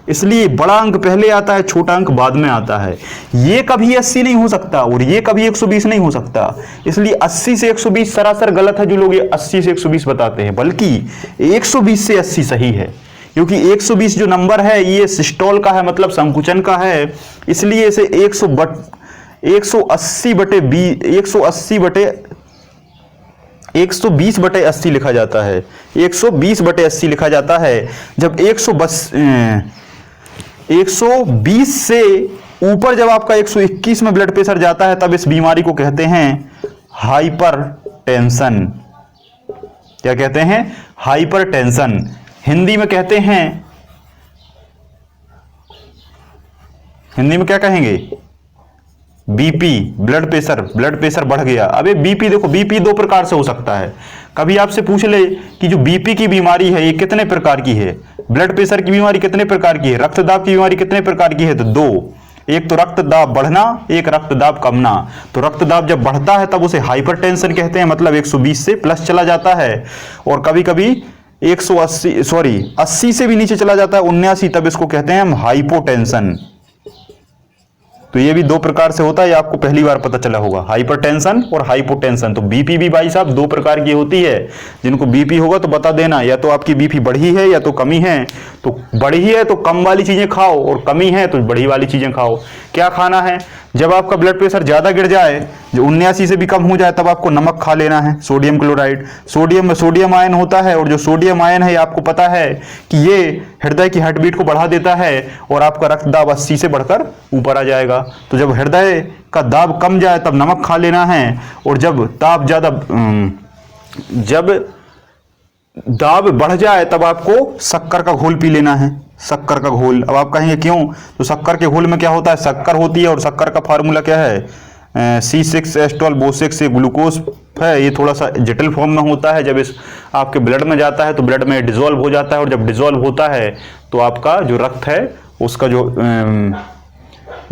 इसलिए बड़ा अंक पहले आता है, छोटा अंक बाद में आता है। ये कभी 80 नहीं हो सकता और ये कभी 120 नहीं हो सकता। इसलिए 80 से 120 सरासर गलत है जो लोग ये 80 से 120 बताते हैं, बल्कि 120 से 80 सही है, क्योंकि 120 जो नंबर है ये सिस्टोल का है, मतलब संकुचन का है। इसलिए इसे 180 बटे 120/80 लिखा जाता है, 120/80 लिखा जाता है। जब 120 से ऊपर जब आपका 121 में ब्लड प्रेशर जाता है तब इस बीमारी को कहते हैं हाइपरटेंशन। क्या कहते हैं? हाइपरटेंशन। हिंदी में कहते हैं, हिंदी में क्या कहेंगे? बीपी, ब्लड प्रेशर बढ़ गया। अबे बीपी देखो, बीपी दो प्रकार से हो सकता है। कभी आपसे पूछ ले कि जो बीपी की बीमारी है ये कितने प्रकार की है, ब्लड प्रेशर की बीमारी कितने प्रकार की है, रक्तदाब की बीमारी कितने प्रकार की है, तो दो। एक तो रक्तदाब बढ़ना, एक रक्तदाब कमना। तो रक्तदाब जब बढ़ता है तब उसे हाइपरटेंशन कहते हैं, मतलब 120 से प्लस चला जाता है। और कभी कभी 80 से भी नीचे चला जाता है, 79, तब इसको कहते हैं हम हाइपोटेंशन। तो ये भी दो प्रकार से होता है, ये आपको पहली बार पता चला होगा, हाइपरटेंशन और हाइपोटेंशन। तो बीपी भी भाई साहब दो प्रकार की होती है। जिनको बीपी होगा तो बता देना, या तो आपकी बीपी बढ़ी है या तो कमी है। तो बढ़ी है तो कम वाली चीजें खाओ, और कमी है तो बढ़ी वाली चीजें खाओ। क्या खाना है? जब आपका ब्लड प्रेशर ज्यादा गिर जाए, जो 79 से भी कम हो जाए, तब आपको नमक खा लेना है, सोडियम क्लोराइड। सोडियम में सोडियम आयन होता है, और जो सोडियम आयन है आपको पता है कि ये हृदय की हार्टबीट को बढ़ा देता है और आपका रक्तदाब 80 से बढ़कर ऊपर आ जाएगा। तो जब हृदय का दाब कम जाए तब नमक खा लेना है, और जब दाब बढ़ जाए तब आपको शक्कर का घोल पी लेना है, शक्कर का घोल। अब आप कहेंगे क्यों? तो शक्कर के घोल में क्या होता है? शक्कर होती है, और शक्कर का फार्मूला क्या है? C6H12O6। ये ग्लूकोज है, ये थोड़ा सा जटिल फॉर्म में होता है। जब इस आपके ब्लड में जाता है तो ब्लड में डिजोल्व हो जाता है, और जब डिजोल्व होता है तो आपका जो रक्त है उसका जो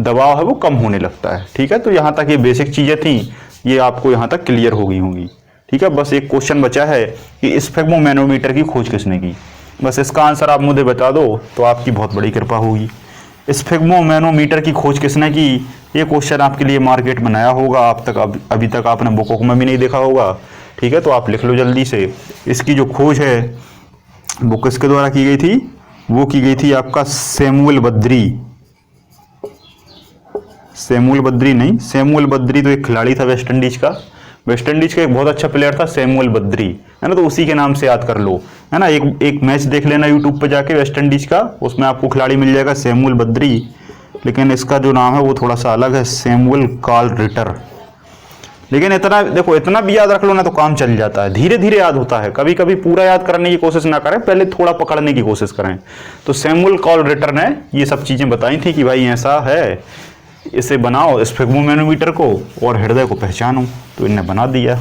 दबाव है वो कम होने लगता है। ठीक है, तो यहाँ तक ये बेसिक चीज़ें थी, ये आपको यहाँ तक क्लियर हो गई होंगी। ठीक है, बस एक क्वेश्चन बचा है कि स्फेग्मोमैनोमीटर की खोज किसने की। बस इसका आंसर आप मुझे बता दो तो आपकी बहुत बड़ी कृपा होगी। स्फेग्मोमैनोमीटर की खोज किसने की? ये क्वेश्चन आपके लिए मार्केट में नया होगा, अभी तक आपने बुकों में भी नहीं देखा होगा। ठीक है, तो आप लिख लो जल्दी से। इसकी जो खोज है वो किसके द्वारा की गई थी? वो की गई थी आपका सैमुअल बद्री। सैमुअल बद्री तो एक खिलाड़ी था वेस्ट इंडीज का एक बहुत अच्छा प्लेयर था सैमुअल बद्री, है ना। तो उसी के नाम से याद कर लो, है ना। एक मैच देख लेना यूट्यूब पे जाके वेस्ट इंडीज का, उसमें आपको खिलाड़ी मिल जाएगा सैमुअल बद्री, लेकिन इसका जो नाम है वो थोड़ा सा अलग है, सैमुअल कार्ल रिटर। लेकिन इतना देखो, इतना भी याद रख लो ना तो काम चल जाता है, धीरे धीरे याद होता है। कभी कभी पूरा याद करने की कोशिश ना करें, पहले थोड़ा पकड़ने की कोशिश करें। तो सैमुअल कार्ल रिटर ने ये सब चीजें बताई थी कि भाई ऐसा है, इसे बनाओ स्फेग्मोमैनोमीटर को और हृदय को पहचानो। तो इन्हें बना दिया,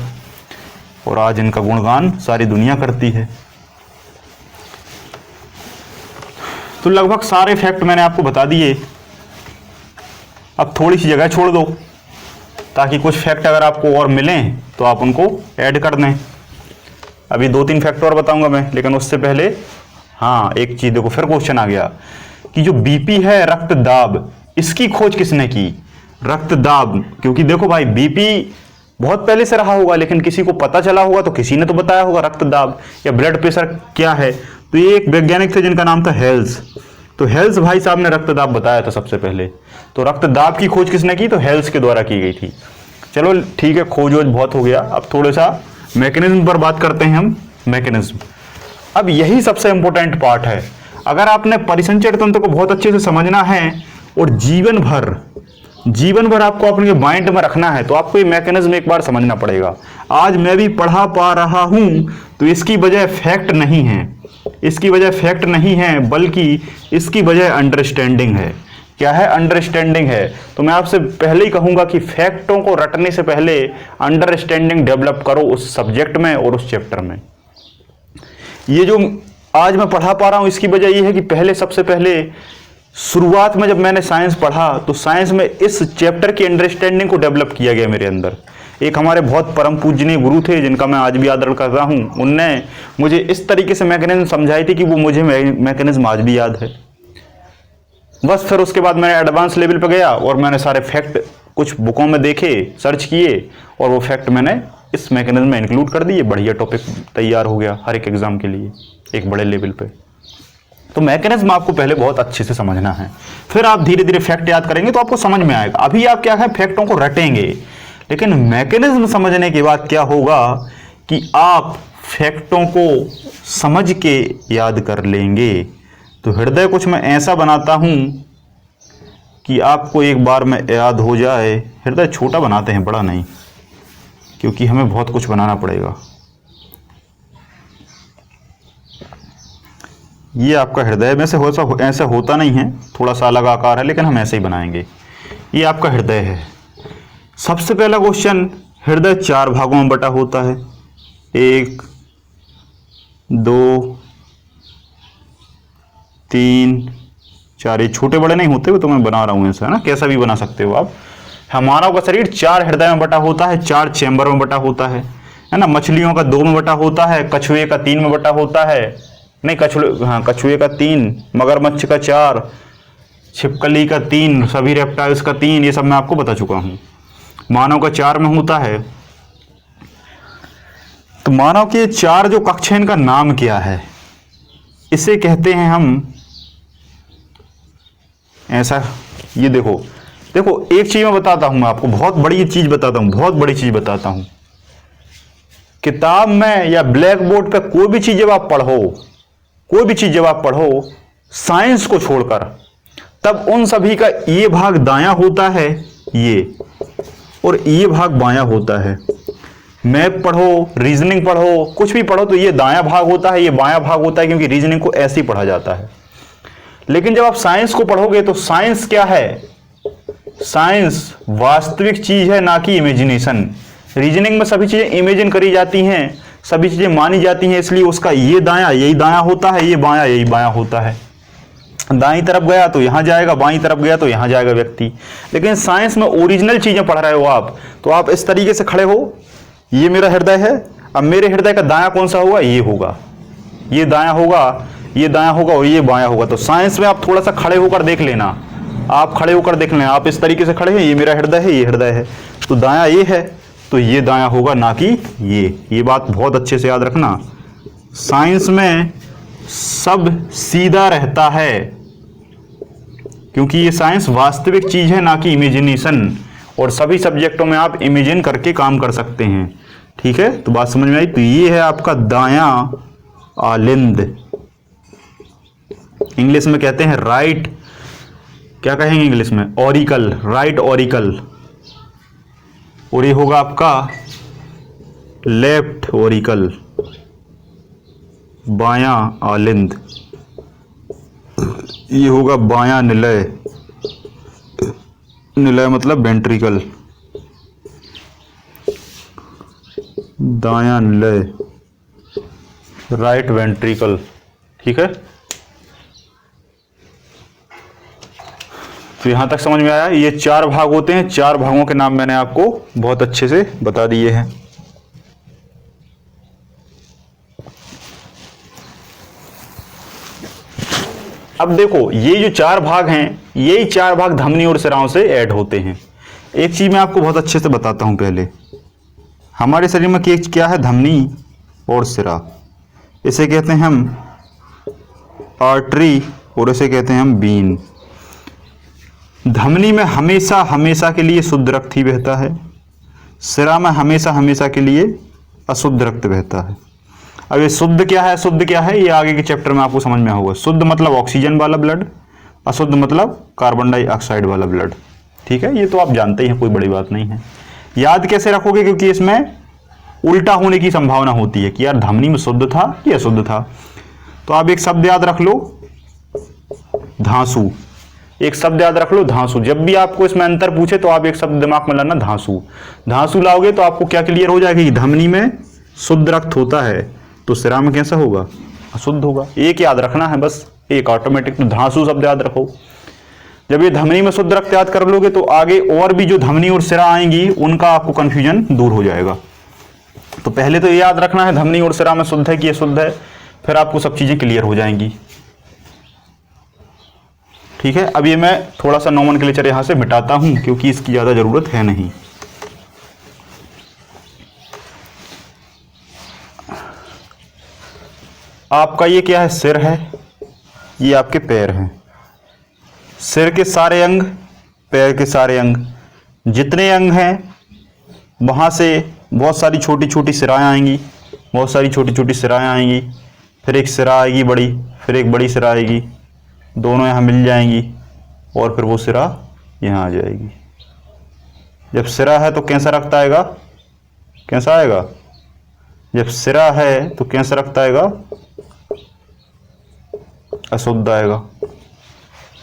और आज इनका गुणगान सारी दुनिया करती है। तो लगभग सारे फैक्ट मैंने आपको बता दिए। अब थोड़ी सी जगह छोड़ दो ताकि कुछ फैक्ट अगर आपको और मिलें तो आप उनको ऐड कर दें। अभी 2-3 फैक्ट और बताऊंगा मैं, लेकिन उससे पहले हाँ एक चीज देखो, फिर क्वेश्चन आ गया कि जो बीपी है, रक्तदाब, इसकी खोज किसने की? रक्तदाब, क्योंकि देखो भाई बीपी बहुत पहले से रहा होगा, लेकिन किसी को पता चला होगा तो किसी ने तो बताया होगा रक्तदाब या ब्लड प्रेशर क्या है। तो ये एक वैज्ञानिक थे जिनका नाम था हेल्स। तो हेल्स भाई साहब ने रक्तदाब बताया था सबसे पहले। तो रक्तदाब की खोज किसने की? तो हेल्स के द्वारा की गई थी। चलो ठीक है, खोज वोज बहुत हो गया, अब थोड़ा सा मैकेनिज्म पर बात करते हैं हम। मैकेनिज्म, अब यही सबसे इंपॉर्टेंट पार्ट है। अगर आपने परिसंचरण तंत्र को बहुत अच्छे से समझना है और जीवन भर आपको अपने माइंड में रखना है, तो आपको ये मैकेनिज्म एक बार समझना पड़ेगा। आज मैं भी पढ़ा पा रहा हूं तो इसकी वजह फैक्ट नहीं है, बल्कि इसकी वजह अंडरस्टैंडिंग है। क्या है? अंडरस्टैंडिंग है। तो मैं आपसे पहले ही कहूंगा कि फैक्टों को रटने से पहले अंडरस्टैंडिंग डेवलप करो उस सब्जेक्ट में और उस चैप्टर में। ये जो आज मैं पढ़ा पा रहा हूं इसकी वजह यह है कि सबसे पहले शुरुआत में जब मैंने साइंस पढ़ा तो साइंस में इस चैप्टर की अंडरस्टैंडिंग को डेवलप किया गया मेरे अंदर। एक हमारे बहुत परम पूजनीय गुरु थे जिनका मैं आज भी आदर करता हूं, उनने मुझे इस तरीके से मैकेनिज्म समझाई थी कि वो मुझे मैकेनिज्म आज भी याद है। बस फिर उसके बाद मैंने एडवांस लेवल पे गया और मैंने सारे फैक्ट कुछ बुकों में देखे, सर्च किए, और वो फैक्ट मैंने इस मैकेनिज्म में इंक्लूड कर दिए। बढ़िया टॉपिक तैयार हो गया हर एक एग्जाम के लिए एक बड़े लेवल पे। तो मैकेनिज्म आपको पहले बहुत अच्छे से समझना है, फिर आप धीरे धीरे फैक्ट याद करेंगे तो आपको समझ में आएगा। अभी आप क्या है, फैक्टों को रटेंगे, लेकिन मैकेनिज्म समझने के बाद क्या होगा कि आप फैक्टों को समझ के याद कर लेंगे। तो हृदय कुछ मैं ऐसा बनाता हूं कि आपको एक बार में याद हो जाए। हृदय छोटा बनाते हैं, बड़ा नहीं, क्योंकि हमें बहुत कुछ बनाना पड़ेगा। ये आपका हृदय में से ऐसा होता नहीं है, थोड़ा सा अलग आकार है, लेकिन हम ऐसे ही बनाएंगे। ये आपका हृदय है। सबसे पहला क्वेश्चन, हृदय 4 भागों में बटा होता है। 1 2 3 4। ये छोटे बड़े नहीं होते, वो तो मैं बना रहा हूँ ऐसा, है ना, कैसा भी बना सकते हो आप। हमारा का शरीर 4 हृदय में बटा होता है, 4 चैम्बर में बटा होता है ना। मछलियों का 2 में बटा होता है, कछुए का 3 में बटा होता है, नहीं कछुए का 3, मगरमच्छ का 4, छिपकली का 3, सभी रेप्टाइल्स का 3, ये सब मैं आपको बता चुका हूँ। मानव का 4 में होता है। तो मानव के 4 जो कक्ष हैं, इनका नाम क्या है? इसे कहते हैं हम ऐसा, ये देखो एक चीज मैं बताता हूं, मैं आपको बहुत बड़ी चीज बताता हूं। किताब में या ब्लैक बोर्ड पे कोई भी चीज जब आप पढ़ो साइंस को छोड़कर, तब उन सभी का ये भाग दायां होता है ये, और ये भाग बायां होता है। मैथ पढ़ो, रीजनिंग पढ़ो, कुछ भी पढ़ो, तो ये दायां भाग होता है, ये बायां भाग होता है, क्योंकि रीजनिंग को ऐसे ही पढ़ा जाता है। लेकिन जब आप साइंस को पढ़ोगे तो साइंस क्या है? साइंस वास्तविक चीज है, ना कि इमेजिनेशन। रीजनिंग में सभी चीजें इमेजिन करी जाती हैं, सभी चीजें मानी जाती हैं, इसलिए उसका ये दायां यही दायां होता है, ये बायां यही बायां होता है। दाईं तरफ गया तो यहां जाएगा, बाईं तरफ गया तो यहां जाएगा व्यक्ति। लेकिन साइंस में ओरिजिनल चीजें पढ़ रहे हो आप, तो आप इस तरीके से खड़े हो, ये मेरा हृदय है, अब मेरे हृदय का दायां कौन सा होगा? ये होगा, ये दायां होगा, ये दायां होगा, और ये बायां होगा। तो साइंस में आप थोड़ा सा खड़े होकर देख लेना, आप इस तरीके से खड़े हैं, ये मेरा हृदय है, ये हृदय है, तो दायां ये है, तो ये दायां होगा, ना कि ये बात बहुत अच्छे से याद रखना। साइंस में सब सीधा रहता है, क्योंकि ये साइंस वास्तविक चीज है, ना कि इमेजिनेशन, और सभी सब्जेक्टों में आप इमेजिन करके काम कर सकते हैं। ठीक है, तो बात समझ में आई। तो ये है आपका दायां आलिंद, इंग्लिश में कहते हैं राइट, क्या कहेंगे इंग्लिश में? Auricle, right auricle. और ये होगा आपका लेफ्ट ऑरिकल, बायां आलिंद। ये होगा बायां निलय, निलय मतलब वेंट्रिकल, दायां निलय, राइट वेंट्रिकल। ठीक है, तो यहां तक समझ में आया। ये 4 भाग होते हैं, 4 भागों के नाम मैंने आपको बहुत अच्छे से बता दिए हैं। अब देखो, ये जो 4 भाग हैं, यही 4 भाग धमनी और सिराओं से ऐड होते हैं। एक चीज मैं आपको बहुत अच्छे से बताता हूं पहले। हमारे शरीर में क्या है? धमनी और सिरा। इसे कहते हैं हम आर्टरी, और इसे कहते हैं हम बीन। धमनी में हमेशा के लिए शुद्ध रक्त ही बहता है, सिरा में हमेशा के लिए अशुद्ध रक्त बहता है। अब ये शुद्ध क्या है, ये आगे के चैप्टर में आपको समझ में होगा। शुद्ध मतलब ऑक्सीजन वाला ब्लड, अशुद्ध मतलब कार्बन डाइऑक्साइड वाला ब्लड। ठीक है, ये तो आप जानते ही हैं, कोई बड़ी बात नहीं है। याद कैसे रखोगे? क्योंकि इसमें उल्टा होने की संभावना होती है कि यार धमनी में शुद्ध था कि अशुद्ध था। तो आप एक शब्द याद रख लो, धांसू। एक शब्द याद रख लो, धांसू। जब भी आपको इसमें अंतर पूछे तो आप एक शब्द दिमाग में लाना, धांसू। धांसू लाओगे तो आपको क्या क्लियर हो जाएगा कि धमनी में शुद्ध रक्त होता है, तो सिरा में कैसा होगा? अशुद्ध होगा। एक याद रखना है बस, एक ऑटोमेटिक। तो धांसू शब्द याद रखो। जब ये धमनी में शुद्ध रक्त याद कर लोगे तो आगे और भी जो धमनी और सिरा आएंगी उनका आपको कंफ्यूजन दूर हो जाएगा। तो पहले तो ये याद रखना है धमनी और सिरा में शुद्ध है कि अशुद्ध है, फिर आपको सब चीजें क्लियर हो जाएंगी। ठीक है, अब ये मैं थोड़ा सा नोमेनक्लेचर यहां से मिटाता हूं, क्योंकि इसकी ज्यादा जरूरत है नहीं। आपका ये क्या है? सिर है, ये आपके पैर हैं। सिर के सारे अंग, पैर के सारे अंग, जितने अंग हैं वहां से बहुत सारी छोटी छोटी सिराएं आएंगी। बहुत सारी छोटी छोटी सिराएँ आएंगी, फिर एक सिरा आएगी बड़ी, फिर एक बड़ी सिरा आएगी, दोनों यहाँ मिल जाएंगी और फिर वो सिरा यहाँ आ जाएगी। जब सिरा है तो कैसा रक्त आएगा, कैसा आएगा? जब सिरा है तो कैसा रक्त आएगा? अशुद्ध आएगा।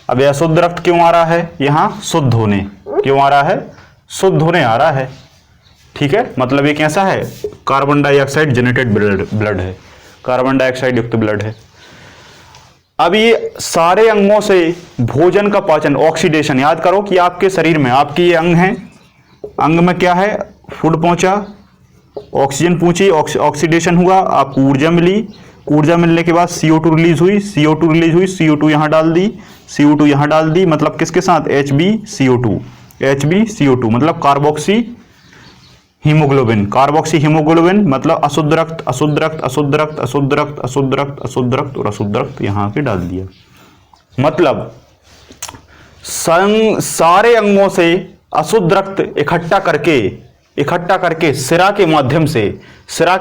अब यह अशुद्ध रक्त क्यों आ रहा है? यहाँ शुद्ध होने क्यों आ रहा है? शुद्ध होने आ रहा है। ठीक है, मतलब ये कैसा है? कार्बन डाइऑक्साइड जेनेटेड ब्लड है, कार्बन डाइऑक्साइड युक्त ब्लड है। अब ये सारे अंगों से भोजन का पाचन, ऑक्सीडेशन, याद करो कि आपके शरीर में आपके ये अंग हैं, अंग में क्या है? फूड पहुंचा, ऑक्सीजन पहुंची, ऑक्सीडेशन हुआ, आपको ऊर्जा मिली, ऊर्जा मिलने के बाद CO2 रिलीज हुई, CO2 रिलीज हुई, CO2 यहाँ डाल दी, CO2 यहाँ डाल दी, मतलब किसके साथ? HbCO2, HbCO2 मतलब कार्बोक्सी हीमोग्लोबिन, कार्बोक्सी हीमोग्लोबिन मतलब अशुद्ध रक्त, अशुद्ध रक्त, अशुद्ध रक्त, अशुद्ध रक्त, अशुद्ध रक्त, अशुद्ध रक्त और अशुद्ध रक्त यहाँ के डाल दिया। मतलब सारे अंगों से अशुद्ध रक्त इकट्ठा करके सिरा के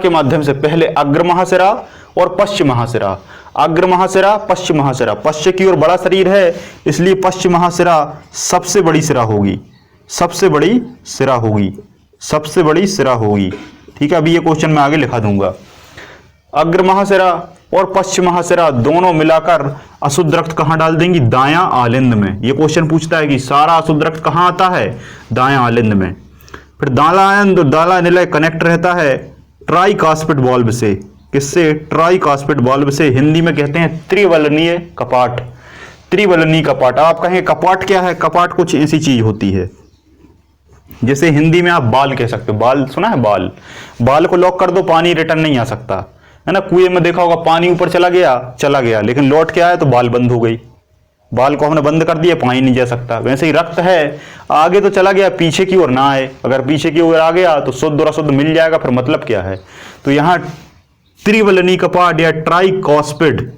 माध्यम से पहले अग्र महासिरा और पश्चिम महासिरा, अग्र महासिरा, पश्चिम महासिरा, पश्चिम की ओर बड़ा शरीर है इसलिए पश्चिम महासिरा सबसे बड़ी सिरा होगी, सबसे बड़ी सिरा होगी, सबसे बड़ी सिरा होगी। ठीक है, अभी ये क्वेश्चन मैं आगे लिखा दूंगा। अग्र महासिरा और पश्चिम महासिरा दोनों मिलाकर अशुद्ध रक्त कहाँ डाल देंगी? दायां आलिंद में। ये क्वेश्चन पूछता है कि सारा अशुद्ध रक्त कहाँ आता है? दायां आलिंद में। फिर दाला निलय कनेक्ट रहता है ट्राइकास्पिड वाल्व से। किससे? ट्राइकास्पिड वाल्व से। हिंदी में कहते हैं त्रिवलनीय कपाट, त्रिवलनीय कपाट। आप कहेंगे कपाट क्या है? कपाट कुछ ऐसी चीज होती है जैसे हिंदी में आप बाल कह सकते हो। बाल सुना है? बाल को लॉक कर दो, पानी रिटर्न नहीं आ सकता है ना। कुएं में देखा होगा, पानी ऊपर चला गया लेकिन लौट के आया तो बाल बंद हो गई। बाल को हमने बंद कर दिया, पानी नहीं जा सकता। वैसे ही रक्त है, आगे तो चला गया, पीछे की ओर ना आए। अगर पीछे की ओर आ गया तो शुद्ध और अशुद्ध मिल जाएगा, फिर मतलब क्या है? तो यहां त्रिवलनीय कपाट या ट्राइकॉस्पिड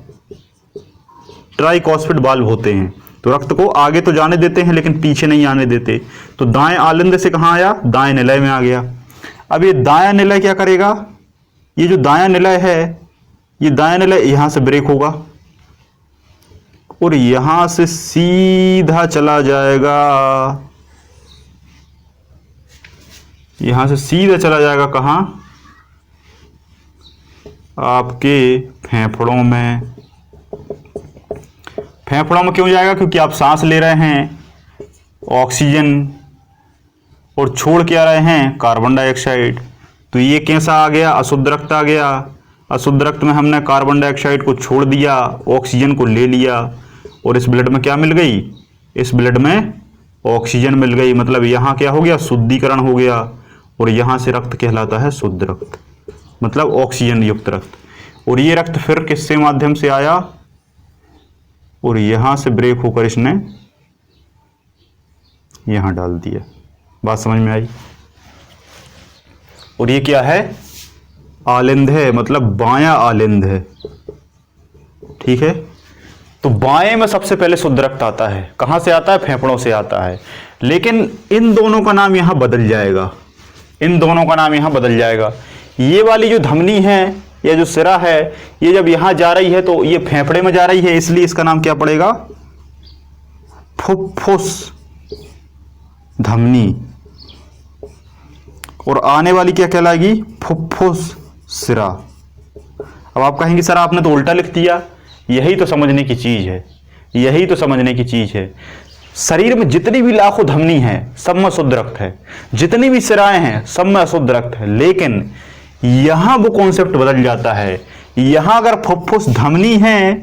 वाल्व होते हैं। तो रक्त को आगे तो जाने देते हैं लेकिन पीछे नहीं आने देते। तो दाएं आलिंद से कहां आया? दाएं निलय में आ गया। अब ये दायां निलय क्या करेगा? ये जो दायां निलय है, ये दायां निलय यहां से ब्रेक होगा और यहां से सीधा चला जाएगा, यहां से सीधा चला जाएगा कहां? आपके फेफड़ों में। फेफड़ों में क्यों जाएगा? क्योंकि आप सांस ले रहे हैं ऑक्सीजन और छोड़ क्या रहे हैं? Carbon dioxide. तो ये कैसा आ गया? अशुद्ध रक्त आ गया। अशुद्ध रक्त में हमने कार्बन डाइऑक्साइड को छोड़ दिया, ऑक्सीजन को ले लिया और इस ब्लड में क्या मिल गई? इस ब्लड में ऑक्सीजन मिल गई। मतलब यहाँ क्या हो गया? शुद्धिकरण हो गया और यहाँ से रक्त कहलाता है शुद्ध रक्त, मतलब ऑक्सीजन युक्त रक्त। और ये रक्त फिर किससे माध्यम से आया? और यहां से ब्रेक होकर इसने यहां डाल दिया। बात समझ में आई? और ये क्या है? आलिंद है, मतलब बायां आलिंद है। ठीक है, तो बाएं में सबसे पहले शुद्ध रक्त आता है। कहां से आता है? फेफड़ों से आता है। लेकिन इन दोनों का नाम यहां बदल जाएगा, इन दोनों का नाम यहां बदल जाएगा। ये वाली जो धमनी है या जो सिरा है, ये जब यहां जा रही है तो ये फेफड़े में जा रही है, इसलिए इसका नाम क्या पड़ेगा? फुफ्फुस धमनी। और आने वाली क्या कहलाएगी? फुफ्फुस सिरा। अब आप कहेंगे सर आपने तो उल्टा लिख दिया। यही तो समझने की चीज है, यही तो समझने की चीज है। शरीर में जितनी भी लाखों धमनी है सब में शुद्ध रक्त है, जितनी भी सिराएं हैं सब में अशुद्ध रक्त है। लेकिन यहां वो कॉन्सेप्ट बदल जाता है। यहां अगर फुफ्फुस धमनी है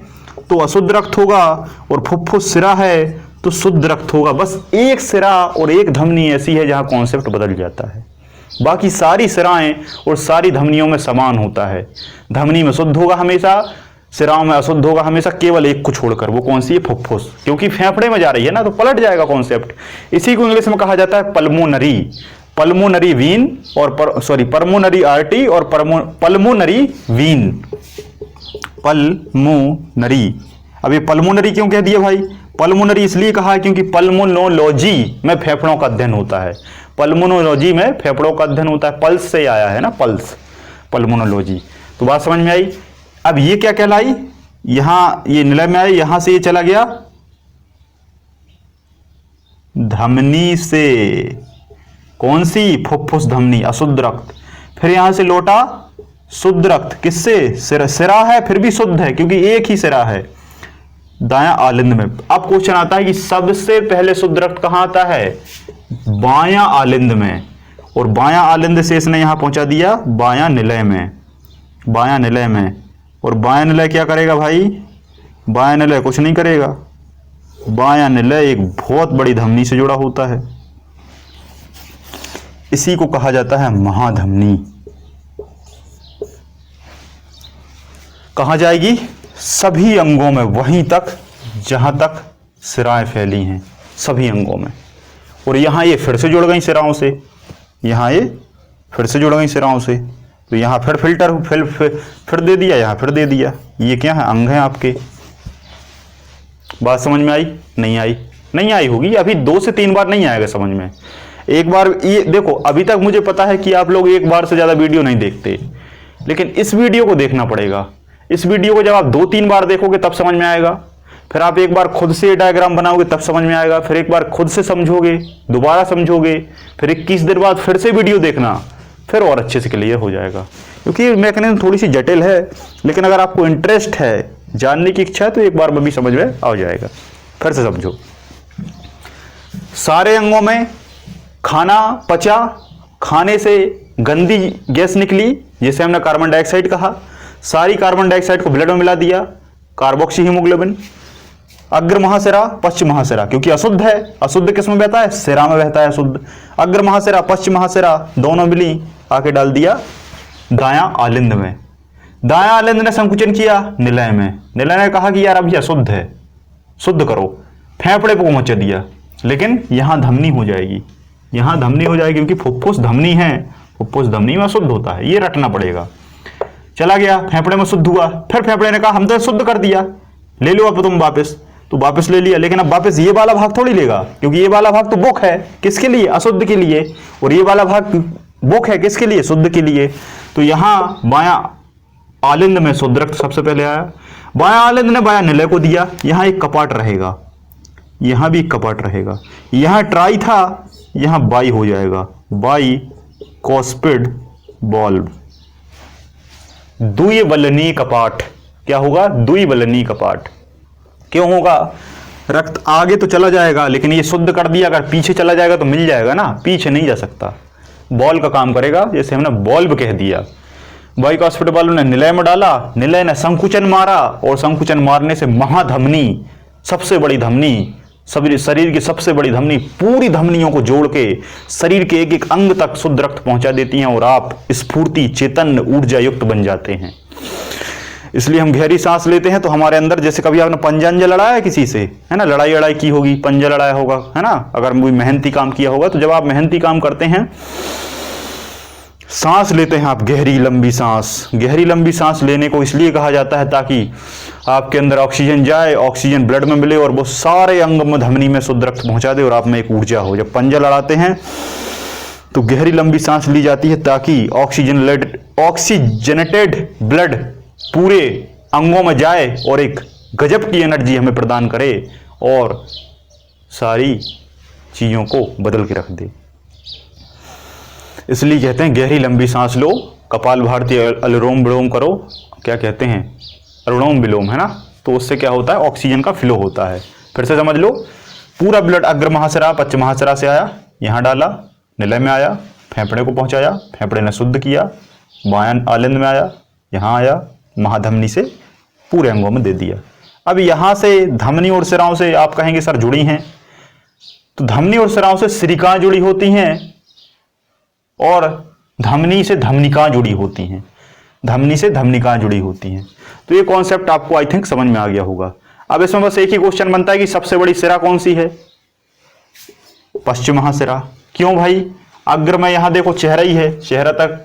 तो अशुद्ध रक्त होगा और फुफ्फुस सिरा है तो शुद्ध रक्त होगा। बस एक सिरा और एक धमनी ऐसी है जहां कॉन्सेप्ट बदल जाता है। बाकी सारी सिराएं और सारी धमनियों में समान होता है। धमनी में शुद्ध होगा हमेशा, सिराओं में अशुद्ध होगा हमेशा, केवल एक को छोड़कर। वो कौन सी है? फुफ्फुस। क्योंकि फेफड़े में जा रही है ना, तो पलट जाएगा कॉन्सेप्ट। इसी को इंग्लिश में कहा जाता है पल्मोनरी, पल्मोनरी वीन और पल्मोनरी आर्टरी और पल्मोनरी वीन, पल्मोनरी। अब ये पल्मोनरी क्यों कह दिया भाई? पल्मोनरी इसलिए कहा है क्योंकि पल्मोनोलॉजी में फेफड़ों का अध्ययन होता है। पल्मोनोलॉजी में फेफड़ों का अध्ययन होता है। पल्स से आया है ना, पल्स, पल्मोनोलॉजी। तो बात समझ में आई। अब ये क्या कहलाई, यहां ये निलय में आई, यहां से ये चला गया धमनी से, कौन सी, फुफ्फुस धमनी, अशुद्ध रक्त। फिर यहां से लौटा शुद्ध रक्त, किससे, सिरा है फिर भी शुद्ध है क्योंकि एक ही सिरा है, दायां आलिंद में। अब क्वेश्चन आता है कि सबसे पहले शुद्ध रक्त कहां आता है, बायां आलिंद में, और बायां आलिंद से इसने यहां पहुंचा दिया बायां निलय में, बायां निलय में। और बायां निलय क्या करेगा भाई, बायां निलय कुछ नहीं करेगा, बायां निलय एक बहुत बड़ी धमनी से जुड़ा होता है, इसी को कहा जाता है महाधमनी। कहां जाएगी, सभी अंगों में, वहीं तक जहां तक सिराएं फैली हैं, सभी अंगों में। और यहां ये फिर से जुड़ गई सिराओं से, यहां ये फिर से जुड़ गई सिराओं से, तो यहां फिर फिल्टर फिर दे दिया, यहां फिर दे दिया। ये क्या है, अंग है आपके। बात समझ में आई, नहीं आई, नहीं आई होगी, अभी 2 से 3 बार नहीं आएगा समझ में। एक बार ये देखो, अभी तक मुझे पता है कि आप लोग एक बार से ज्यादा वीडियो नहीं देखते, लेकिन इस वीडियो को देखना पड़ेगा। इस वीडियो को जब आप 2-3 बार देखोगे तब समझ में आएगा, फिर आप एक बार खुद से डायग्राम बनाओगे तब समझ में आएगा, फिर एक बार खुद से समझोगे, दोबारा समझोगे, फिर 21 दिन बाद फिर से वीडियो देखना, फिर और अच्छे से क्लियर हो जाएगा। क्योंकि मैकेनिज्म थोड़ी सी जटिल है, लेकिन अगर आपको इंटरेस्ट है, जानने की इच्छा है, तो एक बार में भी समझ में आ जाएगा। फिर से समझो, सारे अंगों में खाना पचा, खाने से गंदी गैस निकली जिसे हमने कार्बन डाइऑक्साइड कहा, सारी कार्बन डाइऑक्साइड को ब्लड में मिला दिया, कार्बोक्सी हीमोग्लोबिन। अग्र महासिरा पश्चिम महासिरा, क्योंकि अशुद्ध है, अशुद्ध किस में बहता है, सिरा में बहता है अशुद्ध। अग्र महासिरा पश्चिम महासिरा दोनों मिली, आके डाल दिया दायां आलिंद में। दायां आलिंद ने संकुचन किया निलय में, निलय ने कहा कि यार अब यह अशुद्ध है, शुद्ध करो, फेफड़े को पहुंचा दिया, लेकिन यहां धमनी हो जाएगी, यहां धमनी हो जाएगी क्योंकि फुफ्फुस धमनी है, फुफ्फुस धमनी में अशुद्ध होता है, ये रटना पड़ेगा। चला गया, फेफड़े में शुद्ध हुआ, फिर फेफड़े ने कहा हम तो शुद्ध कर दिया, ले लो अब तुम वापस, तो वापस ले लिया, लेकिन अब वापस ये वाला भाग थोड़ी लेगा, क्योंकि ये वाला भाग तो बुक है, किसके लिए, अशुद्ध के लिए, और ये वाला भाग बुक है किसके लिए, शुद्ध के लिए। तो यहां बायां आलिंद में शुद्ध रक्त सबसे पहले आया, बायां आलिंद ने बायां निलय को दिया, यहां एक कपाट रहेगा, यहां भी एक कपाट रहेगा, यहां ट्राई था, यहां बाई हो जाएगा, बाई कॉस्पिड बॉल्व, द्विबलनीय कपाट। क्या होगा, द्विबलनीय कपाट। क्यों होगा, रक्त आगे तो चला जाएगा, लेकिन ये शुद्ध कर दिया, अगर पीछे चला जाएगा तो मिल जाएगा ना, पीछे नहीं जा सकता, बॉल का काम करेगा, जैसे हमने बॉल्व कह दिया। बाई कॉस्पिड बॉल्व ने निलय में डाला, निलय ने संकुचन मारा, और संकुचन मारने से महाधमनी, सबसे बड़ी धमनी, शरीर की सबसे बड़ी धमनी, पूरी धमनियों को जोड़ के शरीर के एक एक अंग तक शुद्ध रक्त पहुंचा देती हैं, और आप स्फूर्ति, चेतन, ऊर्जा युक्त बन जाते हैं। इसलिए हम गहरी सांस लेते हैं तो हमारे अंदर, जैसे कभी आपने पंजा लड़ाया है किसी से, है ना, लड़ाई की होगी, पंजा लड़ाया होगा, है ना, अगर कोई मेहनती काम किया होगा, तो जब आप मेहनती काम करते हैं, सांस लेते हैं आप गहरी लंबी सांस, गहरी लंबी सांस लेने को इसलिए कहा जाता है ताकि आपके अंदर ऑक्सीजन जाए, ऑक्सीजन ब्लड में मिले, और वो सारे अंग में, धमनी में शुद्ध रक्त पहुंचा दे, और आप में एक ऊर्जा हो। जब पंजा लड़ाते हैं तो गहरी लंबी सांस ली जाती है ताकि ऑक्सीजनेटेड ब्लड पूरे अंगों में जाए और एक गजब की एनर्जी हमें प्रदान करे और सारी चीजों को बदल के रख दे। इसलिए कहते हैं गहरी लंबी सांस लो, कपाल भारती, अनुलोम विलोम करो, क्या कहते हैं, अनुलोम विलोम, है ना, तो उससे क्या होता है, ऑक्सीजन का फ्लो होता है। फिर से समझ लो, पूरा ब्लड अग्र महासिरा पश्चिम महासिरा से आया, यहां डाला, निलय में आया, फेफड़े को पहुंचाया, फेफड़े ने शुद्ध किया, बायां आलिंद में आया, यहां आया, महाधमनी से पूरे अंगों में दे दिया। अब यहां से धमनी और सिराओं से आप कहेंगे सर जुड़ी हैं, तो धमनी और सिराओं से सिरिकाएं जुड़ी होती हैं और धमनी से धमनिकाएं जुड़ी होती हैं, धमनी से धमनिकाएं जुड़ी होती हैं। तो ये कॉन्सेप्ट आपको आई थिंक समझ में आ गया होगा। अब इसमें बस एक ही क्वेश्चन बनता है कि सबसे बड़ी सिरा कौन सी है, पश्चिम महासिरा। क्यों भाई, अग्र में यहां देखो चेहरा ही है, चेहरा तक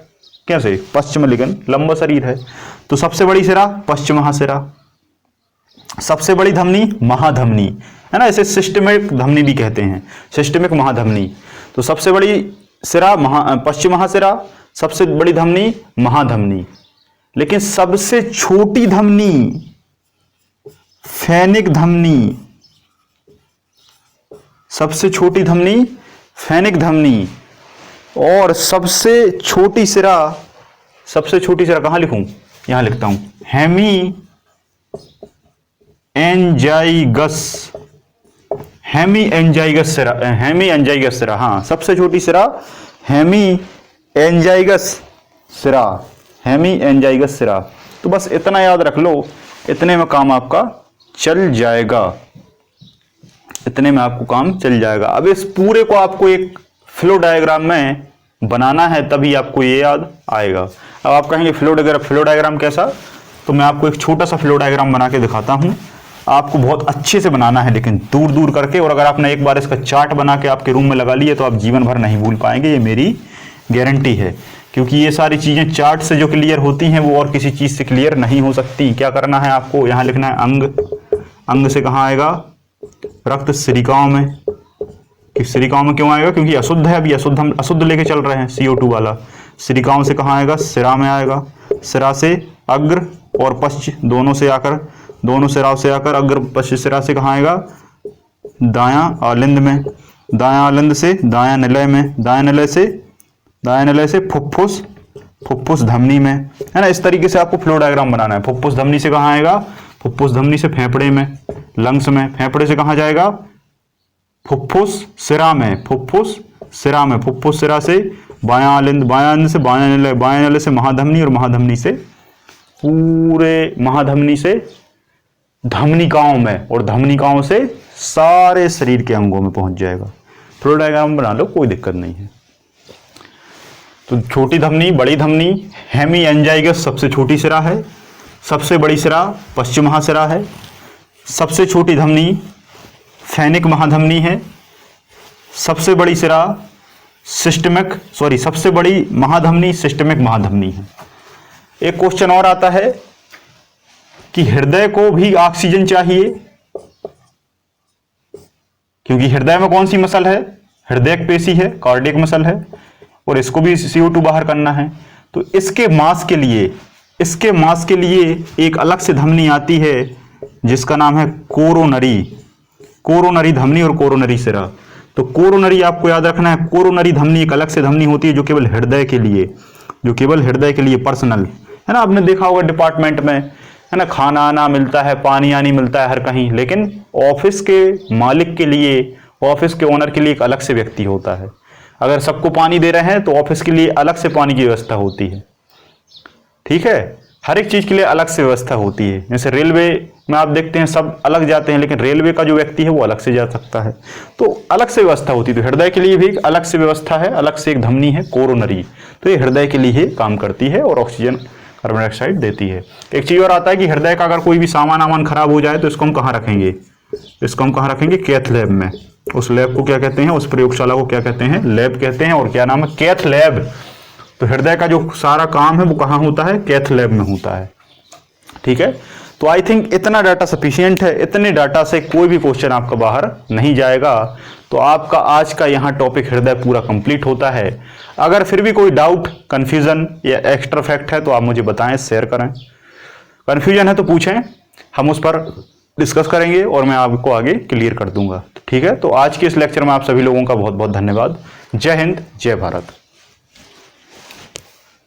कैसे, पश्चिम, लेकिन लंबा शरीर है, तो सबसे बड़ी सिरा पश्चिम महासिरा। सबसे बड़ी धमनी महाधमनी, है ना, इसे सिस्टमिक धमनी भी कहते हैं, सिस्टमिक महाधमनी। तो सबसे बड़ी सिरा पश्चिम महासिरा, सबसे बड़ी धमनी महाधमनी। लेकिन सबसे छोटी धमनी फेनिक धमनी, सबसे छोटी धमनी फेनिक धमनी, और सबसे छोटी सिरा कहां लिखूं, यहां लिखता हूं, हेमी एंजाइगस सिरा, हाँ सबसे छोटी सिरा हेमी एंजाइगस सिरा। तो बस इतना याद रख लो, इतने में काम आपका चल जाएगा, अब इस पूरे को आपको एक फ्लो डायग्राम में बनाना है, तभी आपको ये याद आएगा। अब आप कहेंगे फ्लो डायग्राम कैसा, तो मैं आपको एक छोटा सा फ्लो डायग्राम बना के दिखाता हूं। आपको बहुत अच्छे से बनाना है, लेकिन दूर दूर करके, और अगर आपने एक बार इसका चार्ट बना के आपके रूम में लगा लिए तो आप जीवन भर नहीं भूल पाएंगे, ये मेरी गारंटी है। क्योंकि ये सारी चीजें चार्ट से जो क्लियर होती हैं वो और किसी चीज से क्लियर नहीं हो सकती। क्या करना है आपको, यहां लिखना है अंग से कहां आएगा, रक्त सिरिकाओं में। कि सिरिकाओं में क्यों आएगा, क्योंकि अशुद्ध है, अभी हम अशुद्ध लेके चल रहे हैं CO2 वाला। सिरिकाओं से कहां आएगा, सिरा में आएगा। सिरा से अग्र और पश्च दोनों सिराओं से आकर अग्र पश्च सिरा से कहां आएगा, दायां आलिंद में। दायां आलिंद से दायां निलय में। दायां निलय से फुफ्फुस धमनी में, है ना। इस तरीके से आपको फ्लो डायग्राम बनाना है। फुफ्फुस धमनी से कहां आएगा, फुफ्फुस धमनी से फेफड़े में, लंग्स में। फेफड़े से कहां जाएगा, फुफ्फुस सिरा में। फुफ्फुस सिरा से बायां आलिंद से बायां निलय से महाधमनी, और महाधमनी से धमनिकाओं में, और धमनिकाओं से सारे शरीर के अंगों में पहुंच जाएगा। फ्लो डायग्राम बना लो, कोई दिक्कत नहीं है। तो छोटी धमनी, बड़ी धमनी, हेमी एंजाइगस सबसे छोटी सिरा है, सबसे बड़ी सिरा पश्चिम महासिरा है, सबसे छोटी धमनी फेनिक महाधमनी है, सबसे बड़ी महाधमनी सिस्टमिक महाधमनी है। एक क्वेश्चन और आता है कि हृदय को भी ऑक्सीजन चाहिए, क्योंकि हृदय में कौन सी मसल है, हृदयक पेशी है, कार्डियक मसल है, और इसको भी CO2 बाहर करना है। तो इसके मास के लिए एक अलग से धमनी आती है जिसका नाम है कोरोनरी धमनी और कोरोनरी सिरा। तो कोरोनरी आपको याद रखना है, कोरोनरी धमनी एक अलग से धमनी होती है जो केवल हृदय के लिए पर्सनल, है ना। आपने देखा होगा डिपार्टमेंट में, है ना, खाना आना मिलता है, पानी आनी मिलता है हर कहीं, लेकिन ऑफिस के मालिक के लिए, ऑफिस के ओनर के लिए एक अलग से व्यक्ति होता है। अगर सबको पानी दे रहे हैं तो ऑफिस के लिए अलग से पानी की व्यवस्था होती है, ठीक है। हर एक चीज के लिए अलग से व्यवस्था होती है। जैसे रेलवे में आप देखते हैं सब अलग जाते हैं, लेकिन रेलवे का जो व्यक्ति है वो अलग से जा सकता है, तो अलग से व्यवस्था होती है। तो हृदय के लिए भी एक अलग से व्यवस्था है, अलग से एक धमनी है कोरोनरी, तो ये हृदय के लिए काम करती है और ऑक्सीजन कार्बन डाइऑक्साइड देती है। एक चीज और आता है कि हृदय का अगर कोई भी सामान खराब हो जाए तो इसको हम कहाँ रखेंगे, कैथ लैब में। उस लैब को क्या कहते हैं, उस प्रयोगशाला को क्या कहते हैं, लैब कहते हैं। और क्या नाम है, कैथ लैब। तो हृदय का जो सारा काम है वो कहाँ होता है, कैथ लैब में होता है, ठीक है। तो आई थिंक इतना डाटा सफिशिएंट है, इतने डाटा से कोई भी क्वेश्चन आपका बाहर नहीं जाएगा। तो आपका आज का यहाँ टॉपिक हृदय पूरा कंप्लीट होता है। अगर फिर भी कोई डाउट, कंफ्यूजन या एक्स्ट्रा फैक्ट है तो आप मुझे बताएं, शेयर करें। कंफ्यूजन है तो पूछें, हम उस पर डिस्कस करेंगे और मैं आपको आगे क्लियर कर दूंगा, ठीक है। तो आज के इस लेक्चर में आप सभी लोगों का बहुत बहुत धन्यवाद। जय हिंद, जय भारत।